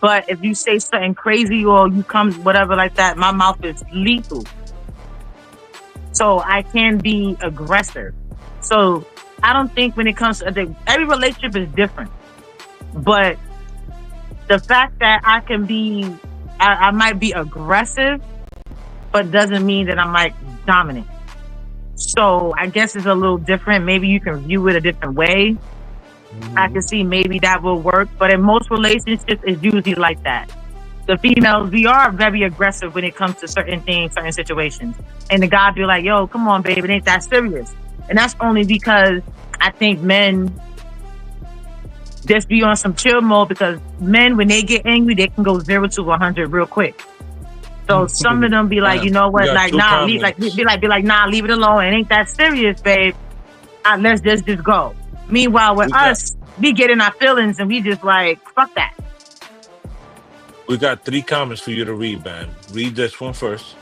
But if you say something crazy or you come whatever like that, my mouth is lethal. So I can be aggressive. So I don't think when it comes to every relationship is different. But the fact that I can be, I might be aggressive, but doesn't mean that I'm like dominant. So I guess it's a little different. Maybe you can view it a different way. I can see maybe that will work, but in most relationships, it's usually like that. The females, we are very aggressive when it comes to certain things, certain situations. And the guy be like, yo, come on, babe, it ain't that serious. And that's only because I think men just be on some chill mode, because men, when they get angry, they can go 0 to 100 real quick. So some of them be like, you know what, like, nah, leave, like, be like, nah, leave it alone. It ain't that serious, babe. Let's just go. Meanwhile, with us, we get in our feelings and we just like, fuck that. We got 3 comments for you to read, man. Read this one first.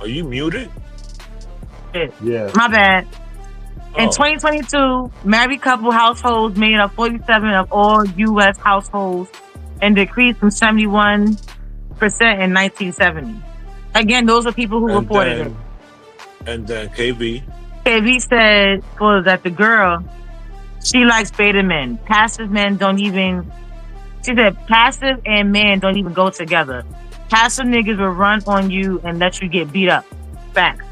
Are you muted? Yeah. My bad. In 2022, married couple households made up 47 of all U.S. households and decreased from 71% in 1970. Again, those are people who reported it. And then KB said that the girl, she likes beta men. Passive men don't even, she said passive and men don't even go together. Passive niggas will run on you and let you get beat up. Facts.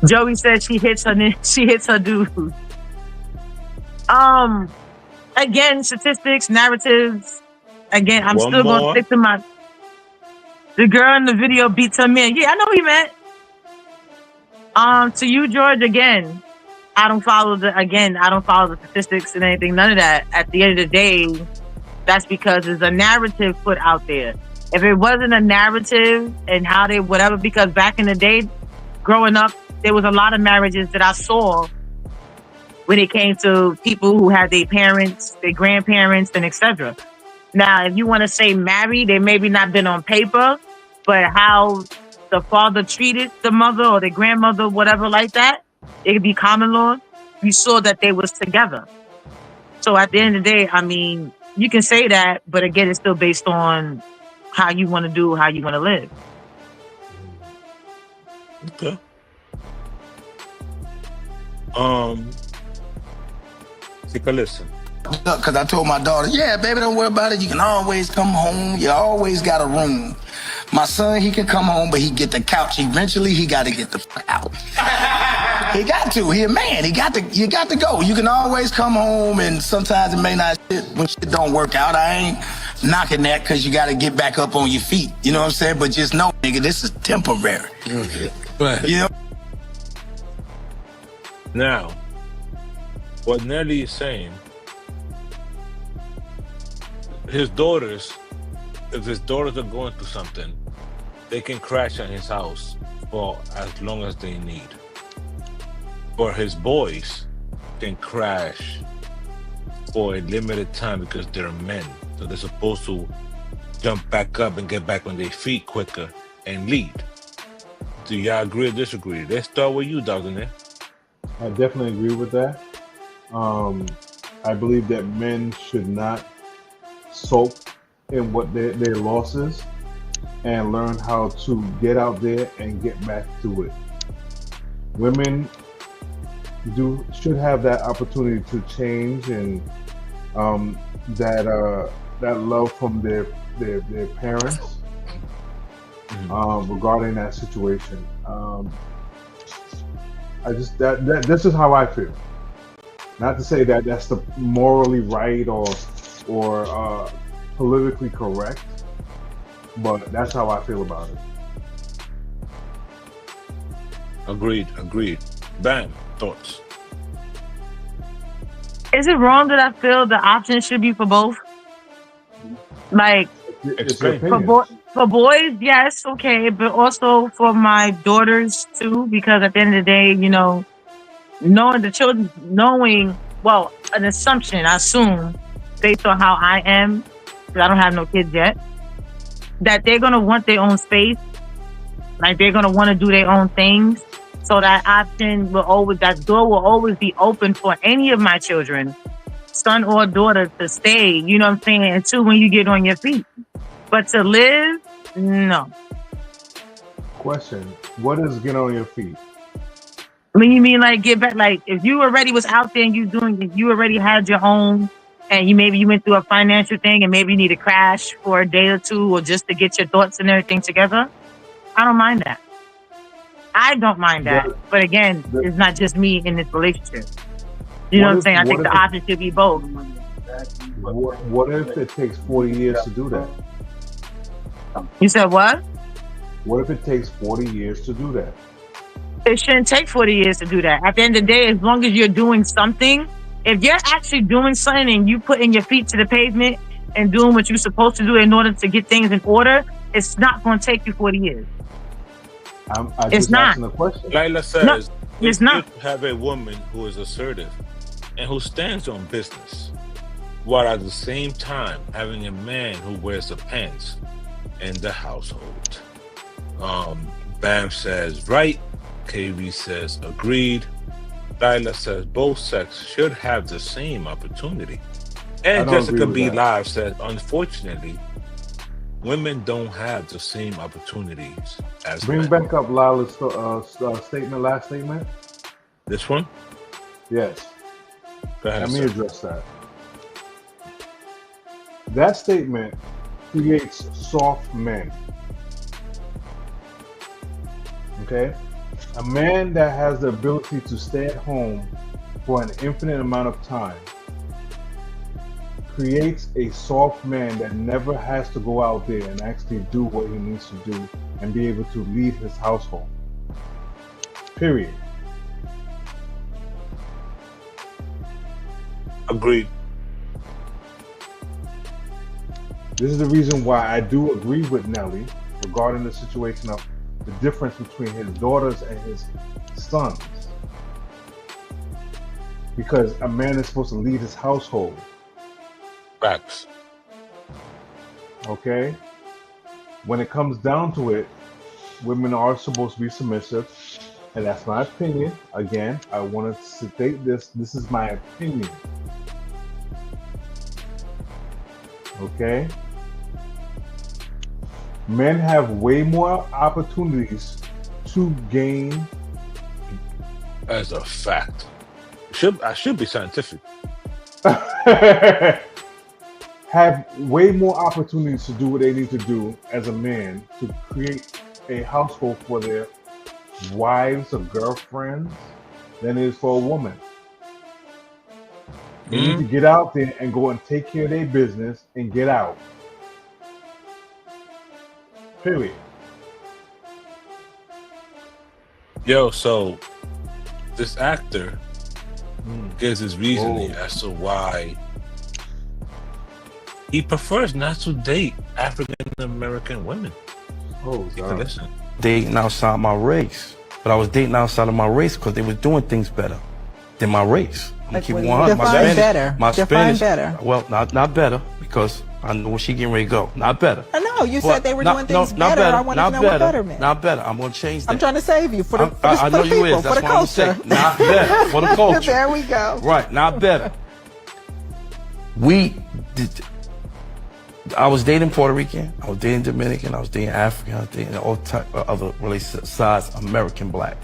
Joey said she hits her dude. Again, statistics, narratives. Again, I'm still going to stick to the girl in the video beats her man. Yeah, I know what you meant. To you, George, again, I don't follow the statistics and anything, none of that. At the end of the day, that's because there's a narrative put out there. If it wasn't a narrative and how they, whatever, because back in the day, growing up, there was a lot of marriages that I saw when it came to people who had their parents, their grandparents, and etc. Now, if you want to say married, they maybe not been on paper, but how the father treated the mother or the grandmother, whatever like that, it could be common law. You saw that they was together. So at the end of the day, I mean, you can say that, but again, it's still based on how you want to do, how you want to live. Okay. Take a listen. Because I told my daughter, yeah, baby, don't worry about it. You can always come home. You always got a room. My son, he can come home, but he get the couch. Eventually, he got to get the fuck out. He got to. He a man. You got to go. You can always come home, and sometimes it may not when shit don't work out. I ain't knocking that because you got to get back up on your feet. You know what I'm saying? But just know, nigga, this is temporary. Okay. You know? Now, what Nelly is saying, his daughters, if his daughters are going through something, they can crash at his house for as long as they need. But his boys can crash for a limited time because they're men. So they're supposed to jump back up and get back on their feet quicker and lead. Do y'all agree or disagree? Let's start with you, Dr. Nick. I definitely agree with that. I believe that men should not sulk in what their losses and learn how to get out there and get back to it. Women should have that opportunity to change and that love from their parents regarding that situation. This is how I feel. Not to say that that's the morally right or politically correct, but that's how I feel about it. Agreed. Bam, thoughts. Is it wrong that I feel the option should be for both? Like, Explain. for boys, yes, okay, but also for my daughters too, because at the end of the day, you know, knowing the children, well, an assumption, I assume, based on how I am, because I don't have no kids yet, that they're gonna want their own space, like they're gonna want to do their own things. So that that door will always be open for any of my children, son or daughter, to stay, you know what I'm saying, until when you get on your feet. But to live, no. Question: what is get on your feet? When you mean like get back, like if you already was out there and you already had your own, and maybe you went through a financial thing and maybe you need to crash for a day or two or just to get your thoughts and everything together, I don't mind that. I don't mind that. But again, it's not just me in this relationship. You know what I'm saying? I think the option should be both. What if it takes 40 years to do that? You said what? What if it takes 40 years to do that? It shouldn't take 40 years to do that. At the end of the day, as long as you're doing something, if you're actually doing something and you putting your feet to the pavement and doing what you're supposed to do in order to get things in order, it's not going to take you 40 years. It's not. A question. Laila says, it's not. Have a woman who is assertive and who stands on business, while at the same time having a man who wears the pants in the household. Bam says, right. KV says, agreed. Laila says, both sexes should have the same opportunity. And Jessica B. Live says, unfortunately, women don't have the same opportunities as Bring men. back up Lala's statement, last statement. This one? Yes. Go ahead, Let me address that. That statement creates soft men. Okay? A man that has the ability to stay at home for an infinite amount of time creates a soft man that never has to go out there and actually do what he needs to do and be able to lead his household. Period. Agreed. This is the reason why I do agree with Nelly regarding the situation of the difference between his daughters and his sons. Because a man is supposed to lead his household. Facts. Okay? When it comes down to it, women are supposed to be submissive. And that's my opinion. Again, I want to state this. This is my opinion. Okay? Men have way more opportunities to gain. As a fact. I should be scientific. Have way more opportunities to do what they need to do as a man to create a household for their wives or girlfriends than it is for a woman. They need to get out there and go and take care of their business and get out. Period. Yo, so this actor gives his reasoning as to why he prefers not to date African American women. Oh, God. Listen. Dating outside my race, but I was dating outside of my race because they was doing things better than my race. I'm Like keep what? 100. My Define Spanish, better. my Define Spanish. better. Well, not better because I know where she getting ready to go. Not better. I know you But said they were not- doing things no, not better. I want to not know what better, better meant. Not better. I'm gonna change that. I'm trying to save you for the, I know you people, is. for That's the what I'm culture. saying. Not better for the culture. There we go. Right, not better. I was dating Puerto Rican, I was dating Dominican, I was dating African, I was dating all type of other really size American black,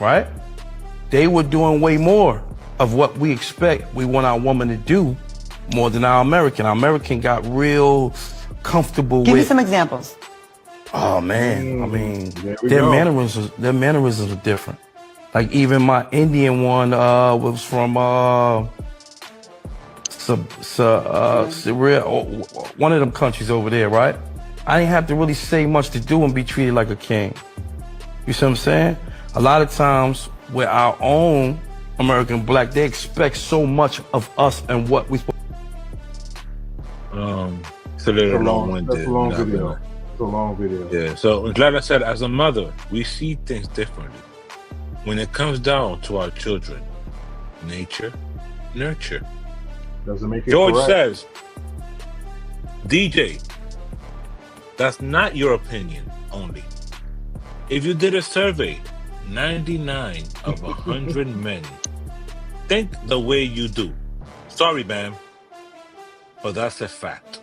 right? They were doing way more of what we expect we want our woman to do more than our American. Our American got real comfortable Give with. me some examples. Oh man, I mean, we their go. mannerisms are different. Like even my Indian one was from one of them countries over there, right? I didn't have to really say much to do and be treated like a king. You see what I'm saying? A lot of times with our own American black, they expect so much of us and what we. It's a little long-winded. That's a long video. It's a long video. Yeah. So like I said, as a mother, we see things differently. When it comes down to our children, nature, nurture. Doesn't make it George correct. says, DJ, that's not your opinion only. If you did a survey, 99 of 100 men think the way you do. Sorry, ma'am, but that's a fact.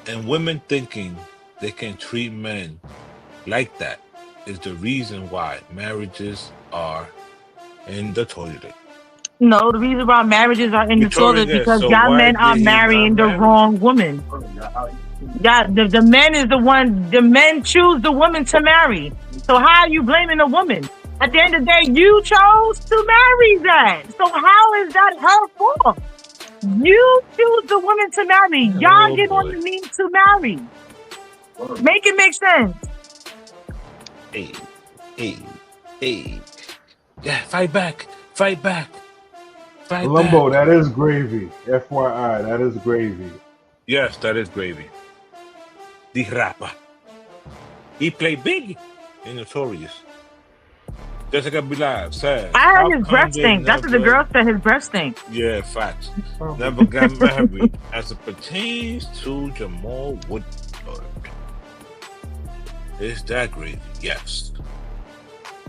And women thinking they can treat men like that is the reason why marriages are in the toilet. No, the reason why marriages are in the toilet is because y'all men are marrying the wrong woman. The man is the one, the men choose the woman to marry. So how are you blaming the woman? At the end of the day, you chose to marry that. So how is that her fault? You choose the woman to marry. Y'all get on the knees to marry. Make it make sense. Hey. Yeah, fight back. Columbo, that is gravy. FYI, that is gravy. Yes, that is gravy. The rapper. He played big in Notorious. Jessica Bilal said, I heard his breath stink. That's what the girl said, his breath stink. Yeah, facts. Never got married as it pertains to Jamal Woodford. Is that gravy? Yes.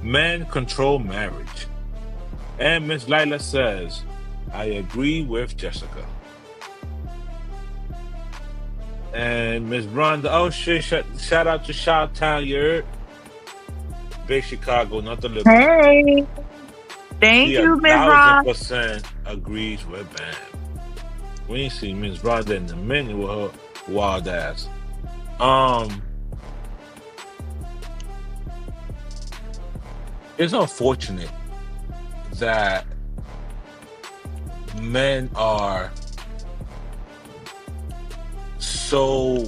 Men control marriage. And Miss Lila says, I agree with Jessica. And Miss Rhonda, oh shit, shout out to Chi-Town, you heard? Big Chicago, not the little. Hey, thank you, Miss Rhonda. 1,000% agrees with Bam. We ain't seen Miss Rhonda in a minute with her wild ass. It's unfortunate that men are so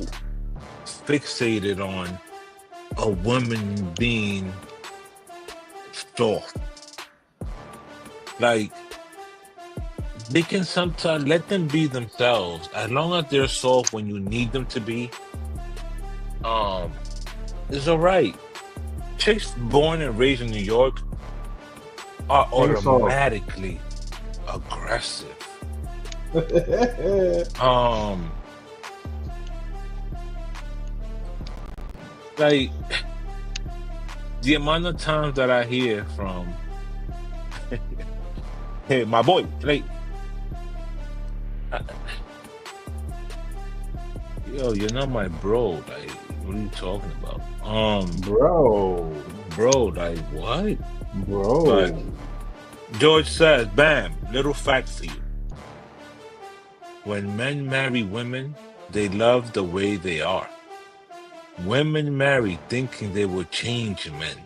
fixated on a woman being soft. Like, they can sometimes let them be themselves as long as they're soft when you need them to be. It's all right. Chicks born and raised in New York are automatically aggressive. Like, the amount of times that I hear from hey, my boy, like, yo, you're not my bro. Like, what are you talking about? Bro, like, what? Bro. But George says, bam, little fact for you. When men marry women, they love the way they are. Women marry thinking they will change men.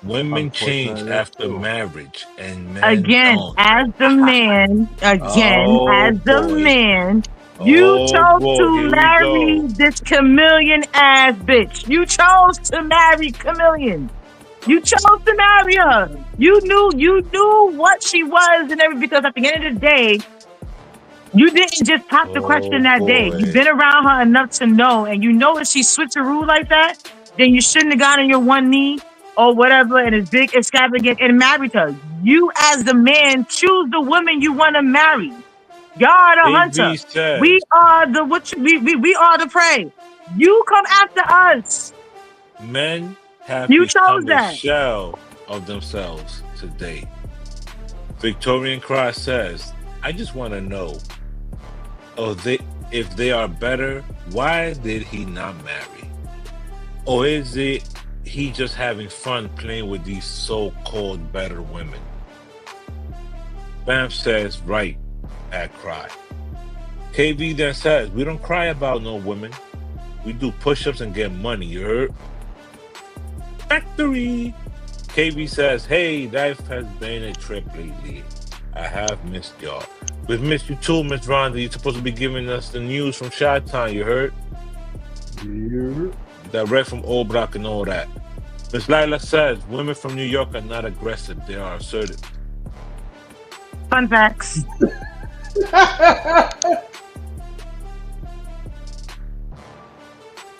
Women change after marriage, and men again, don't. as the man, you chose to marry this chameleon ass bitch. You chose to marry Chameleon. You chose to marry her. You knew what she was and everything, because at the end of the day, you didn't just pop the question that day. You've been around her enough to know, and you know if she switcheroo like that, then you shouldn't have got on your one knee or whatever and is big extravagant and married her. You as the man choose the woman you want to marry. Y'all are the hunter. We are the we are the prey. You come after us. Men have you become chose that. a shell of themselves today. Victorian Cross says, I just want to know, if they are better, why did he not marry? Or is it he just having fun playing with these so-called better women? Bam says, right, at cry. KV then says, we don't cry about no women. We do push-ups and get money, you heard? Factory. KV says, hey, life has been a trip lately. I have missed y'all. We've missed you too, Miss Rhonda. You're supposed to be giving us the news from Chi-Town, you heard? Yeah. That read from Old Block and all that. Miss Lila says women from New York are not aggressive; they are assertive. Fun facts.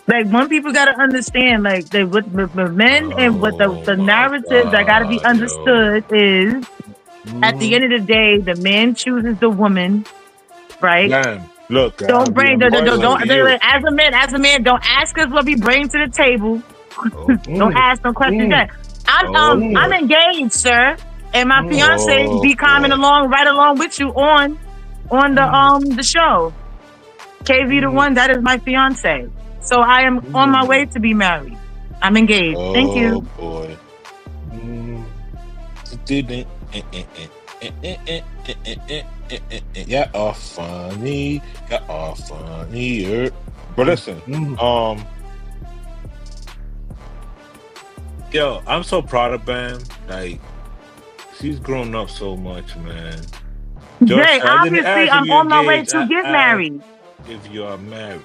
Like, one people gotta understand, like, with men and what the narrative that gotta be understood is, at the end of the day, the man chooses the woman, right? Damn, look, Don't bring don't as a man, don't ask us what we bring to the table. Don't ask no questions. I'm engaged, sir, and my fiance be coming right along with you on the show. KV the one, that is my fiance. So I am on my way to be married. I'm engaged. Thank you. Oh boy. Yeah, are funny. Yeah, are funnier. But listen, yo, I'm so proud of Bam. Like, she's grown up so much, man. Jay, obviously, I'm on my way to get married. If you are married.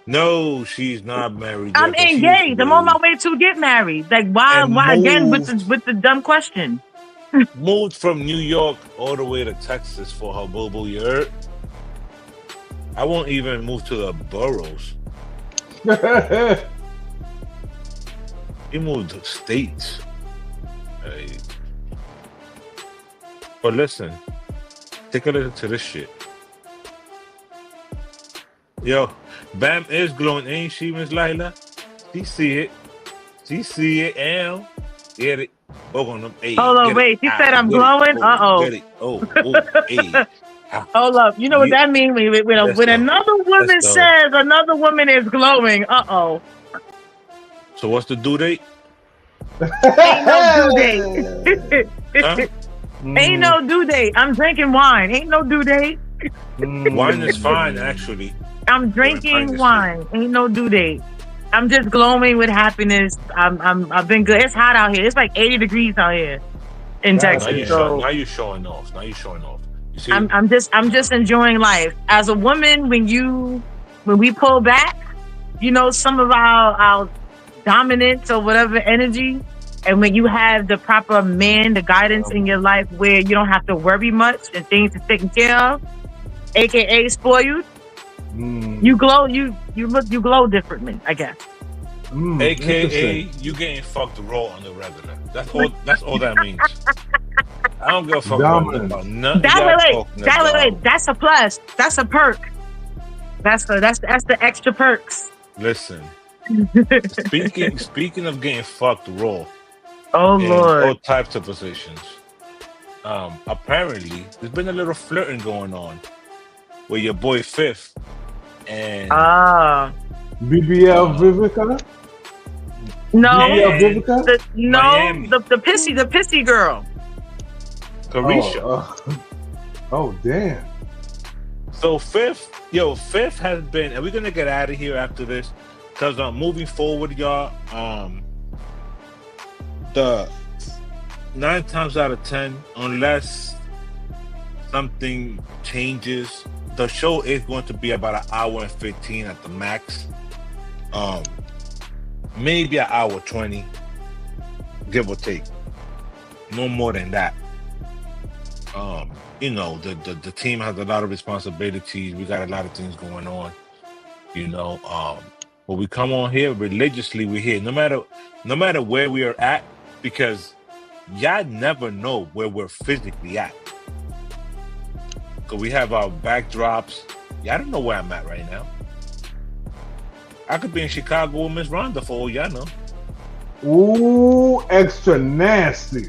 No, she's not married. I'm engaged. I'm on my way to get married. Like, why again with the dumb question? Moved from New York all the way to Texas for her boo-boo, you heard? I won't even move to the boroughs. He moved to states. Hey. But listen, take a listen to this shit. Yo, Bam is glowing, ain't she, Miss Lila? She see it. She see it, and get it. Hold on, wait. She said I'm glowing? Uh-oh. Hey. Hold up. You know what that means? When another woman says another woman is glowing, uh-oh. So what's the due date? Ain't no due date. Ain't no due date. I'm drinking wine. Ain't no due date. Wine is fine, actually. I'm drinking wine. Ain't no due date. I'm just glowing with happiness. I've been good. It's hot out here. It's like 80 degrees out here in Texas. Now you're showing off. You see? I'm just enjoying life. As a woman, when we pull back, some of our dominance or whatever energy, and when you have the proper man, the guidance in your life where you don't have to worry much and things are taken care of, aka spoiled. You glow. You glow differently, I guess. AKA you getting fucked raw on the regular. That's all that means. I don't give a fuck about nothing. That's a plus. That's a perk. That's the extra perks. Listen. Speaking of getting fucked raw. Oh Lord. All types of positions. Apparently there's been a little flirting going on with your boy Fifth and BBL Vivica? The pissy girl. Carisha. Oh damn. So Fifth has been, and we're gonna get out of here after this, because moving forward, y'all, the 9 times out of 10, unless something changes, the show is going to be about 1 hour and 15 at the max. Maybe 1 hour 20, give or take. No more than that. The team has a lot of responsibilities. We got a lot of things going on. But we come on here religiously. We're here, no matter where we are at, because y'all never know where we're physically at. So we have our backdrops. Y'all don't know where I'm at right now. I could be in Chicago with Miss Rhonda for all y'all know. Ooh, extra nasty.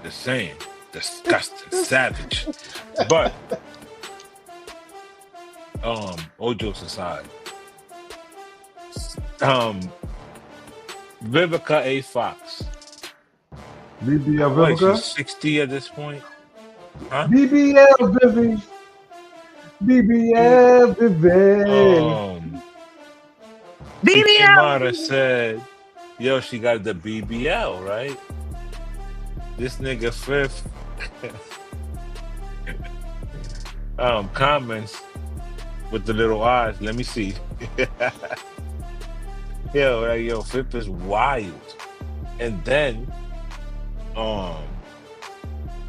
The same. Disgusting. Savage. But all jokes aside. Vivica A. Fox. BBL Vivica? She's 60 at this point. Huh? BBL Vivi. BBL Vivi. BBL. Mara said, yo, she got the BBL, right? This nigga Fifth comments with the little eyes. Let me see. Yo, Fifth is wild. And then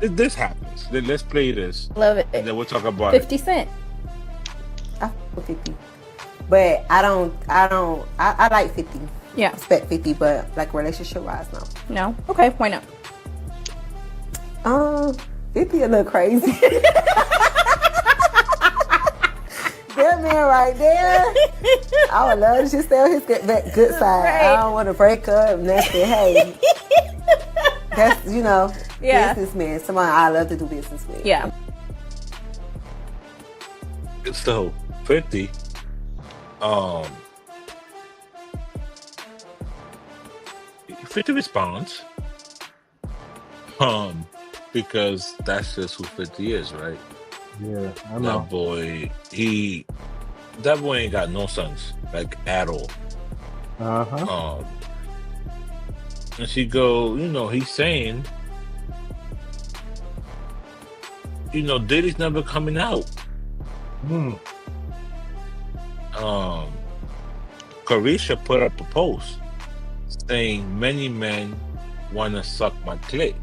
this happens. Let's play this. Love it. And then we'll talk about 50 Cent. I fuck with 50. But I like 50. Yeah. Respect 50, but like relationship wise, no. No? Okay, why not? 50 a little crazy. That man right there, I would love to just stay on his good side. Right. I don't want to break up. Nothing. Hey, that's businessman. Someone I love to do business with. Yeah. So 50. 50 responds. Because that's just who 50 is, right? Yeah, I know. That boy ain't got no sons, like at all. And she go, he's saying, Diddy's never coming out. Carisha put up a post saying many men want to suck my clit.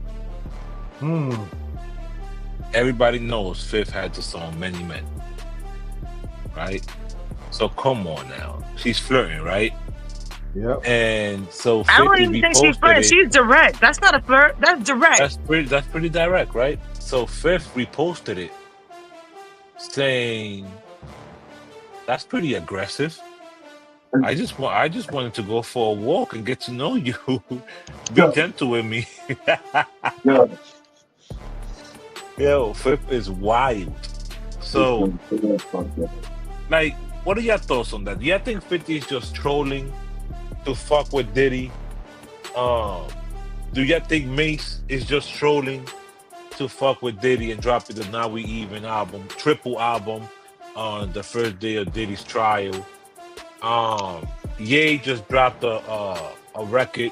Everybody knows Fifth had the song Many Men, right? So come on now. She's flirting, right? Yep. And so 50 I don't even think she's flirting. She's direct. That's not a flirt. That's direct. That's pretty direct, right? So Fifth reposted it saying that's pretty aggressive. I just wanted to go for a walk and get to know you. Be gentle with me. Yo, Fifth is wild. So, like, what are your thoughts on that? Do you think 50 is just trolling to fuck with Diddy? Do you think Mace is just trolling to fuck with Diddy and dropping the Now We Even album, triple album, on the first day of Diddy's trial? Ye just dropped a record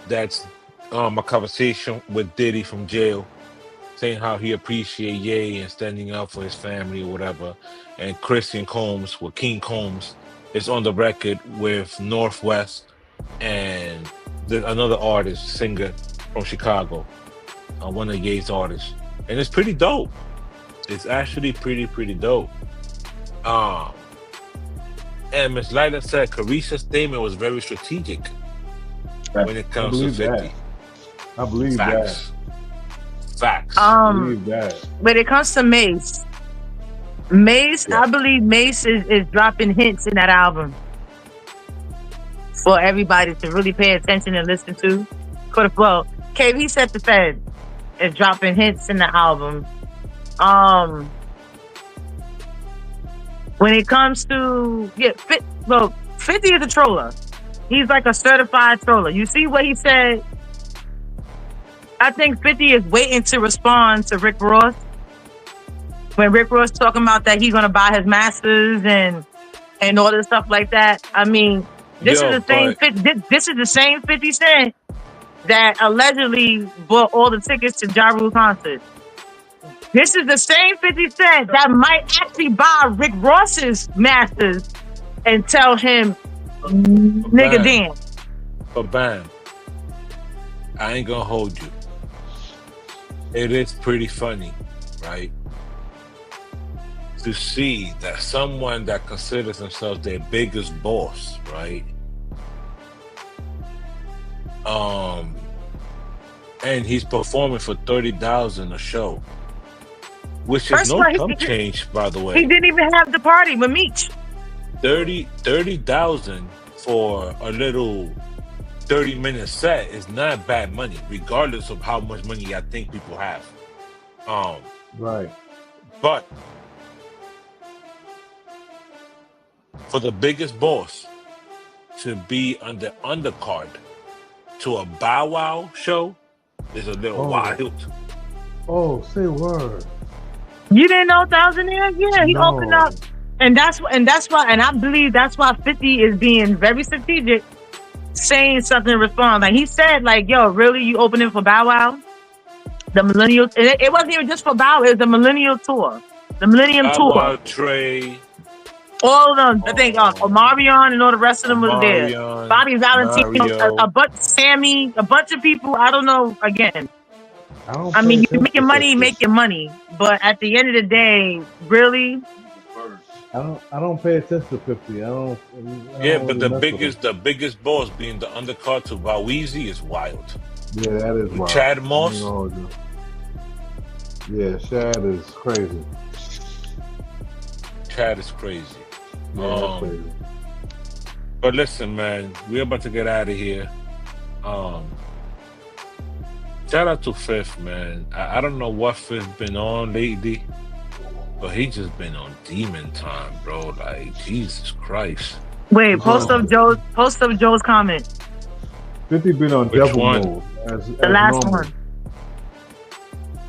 that's a conversation with Diddy from jail, saying how he appreciate Ye and standing up for his family or whatever. And Christian Combs, with King Combs, is on the record with Northwest and another artist, singer from Chicago, one of Ye's artists. And it's pretty dope. It's actually pretty dope. And Ms. Lila said Carisha's statement was very strategic when it comes to 50. I believe Facts. I believe that. When it comes to Mace, I believe Mace is dropping hints in that album for everybody to really pay attention and listen to. Well, KB Set the Fed is dropping hints in the album. When it comes to 50 is a troller. He's like a certified troller. You see what he said? I think 50 is waiting to respond to Rick Ross. When Rick Ross talking about that he's gonna buy his masters and all this stuff like that. I mean, this is the same 50 Cent that allegedly bought all the tickets to Ja Rule's concert. This is the same 50 Cent that might actually buy Rick Ross's masters and tell him, nigga, damn. But bam, I ain't gonna hold you. It is pretty funny, right? To see that someone that considers themselves their biggest boss, right? And he's performing for $30,000 a show, which is no chump change, by the way. He didn't even have the party with Meech. $30,000 for a little 30-minute set is not bad money, regardless of how much money I think people have. Right. But for the biggest boss to be on the undercard to a Bow Wow show is a little wild. Oh, say word. You didn't know that was in there? Yeah, he opened up. And that's why, and I believe that's why 50 is being very strategic, saying something in response. Like he said, like, yo, really, you opening for Bow Wow? The Millennial, and it wasn't even just for Bow Wow, it was the Millennial Tour. The Millennium Tour. Trey. All of them. I think Omarion and all the rest of them was there. Omarion, Bobby Valentino, Mario. a bunch, Sammy, a bunch of people. I don't know. Again, I mean, you make your money, make your money. But at the end of the day, really, I don't pay attention to 50. I don't But the biggest boss being the undercard to Baweezy is wild. Yeah, that is wild. Chad Moss. Yeah, Shad is crazy. Chad is crazy. Yeah, crazy. But listen, man, we're about to get out of here. Shout out to Fifth, man. I don't know what Fifth been on lately, but he just been on demon time, bro. Like, Jesus Christ. Wait, post up Joe's comment. 50 been on Which devil one? mode. The last one.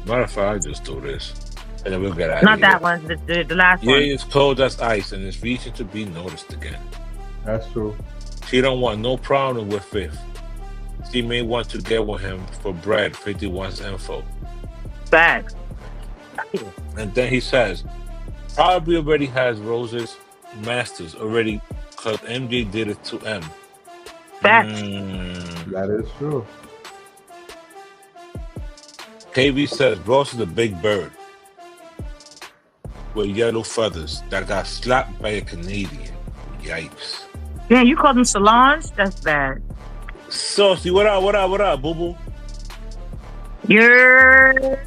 Matter of fact, I just do this, and then we'll get out Not of here. that one. The last Yeah, one. it's cold as ice, and it's reaching to be noticed again. That's true. She don't want no problem with Fifth. She may want to get with him for bread, 51's info. Facts. And then he says, probably already has Rose's masters already, because MJ did it to M. Facts. That is true. KB says, Rose is a big bird with yellow feathers that got slapped by a Canadian. Yikes. Damn, you called him Solange? That's bad. Saucy, what up, boo-boo? You're...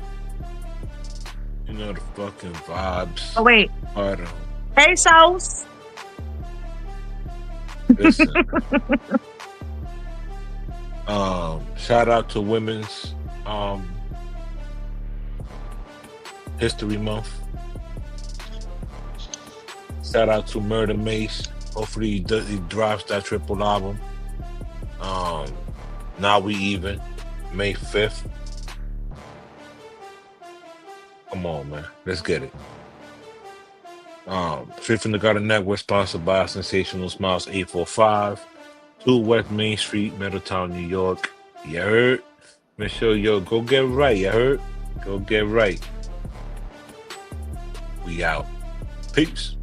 You know the fucking vibes. Oh, wait. Hold on. Hey, Sauce. Listen. Shout out to Women's History Month. Shout out to Murder Mace. Hopefully he drops that triple album. Now We Even, May 5th. Come on, man. Let's get it. Str8fromdagutta Network, sponsored by Sensational Smiles 845, 2 West Main Street, Middletown, New York. You heard? Make sure, go get right. You heard? Go get right. We out. Peace.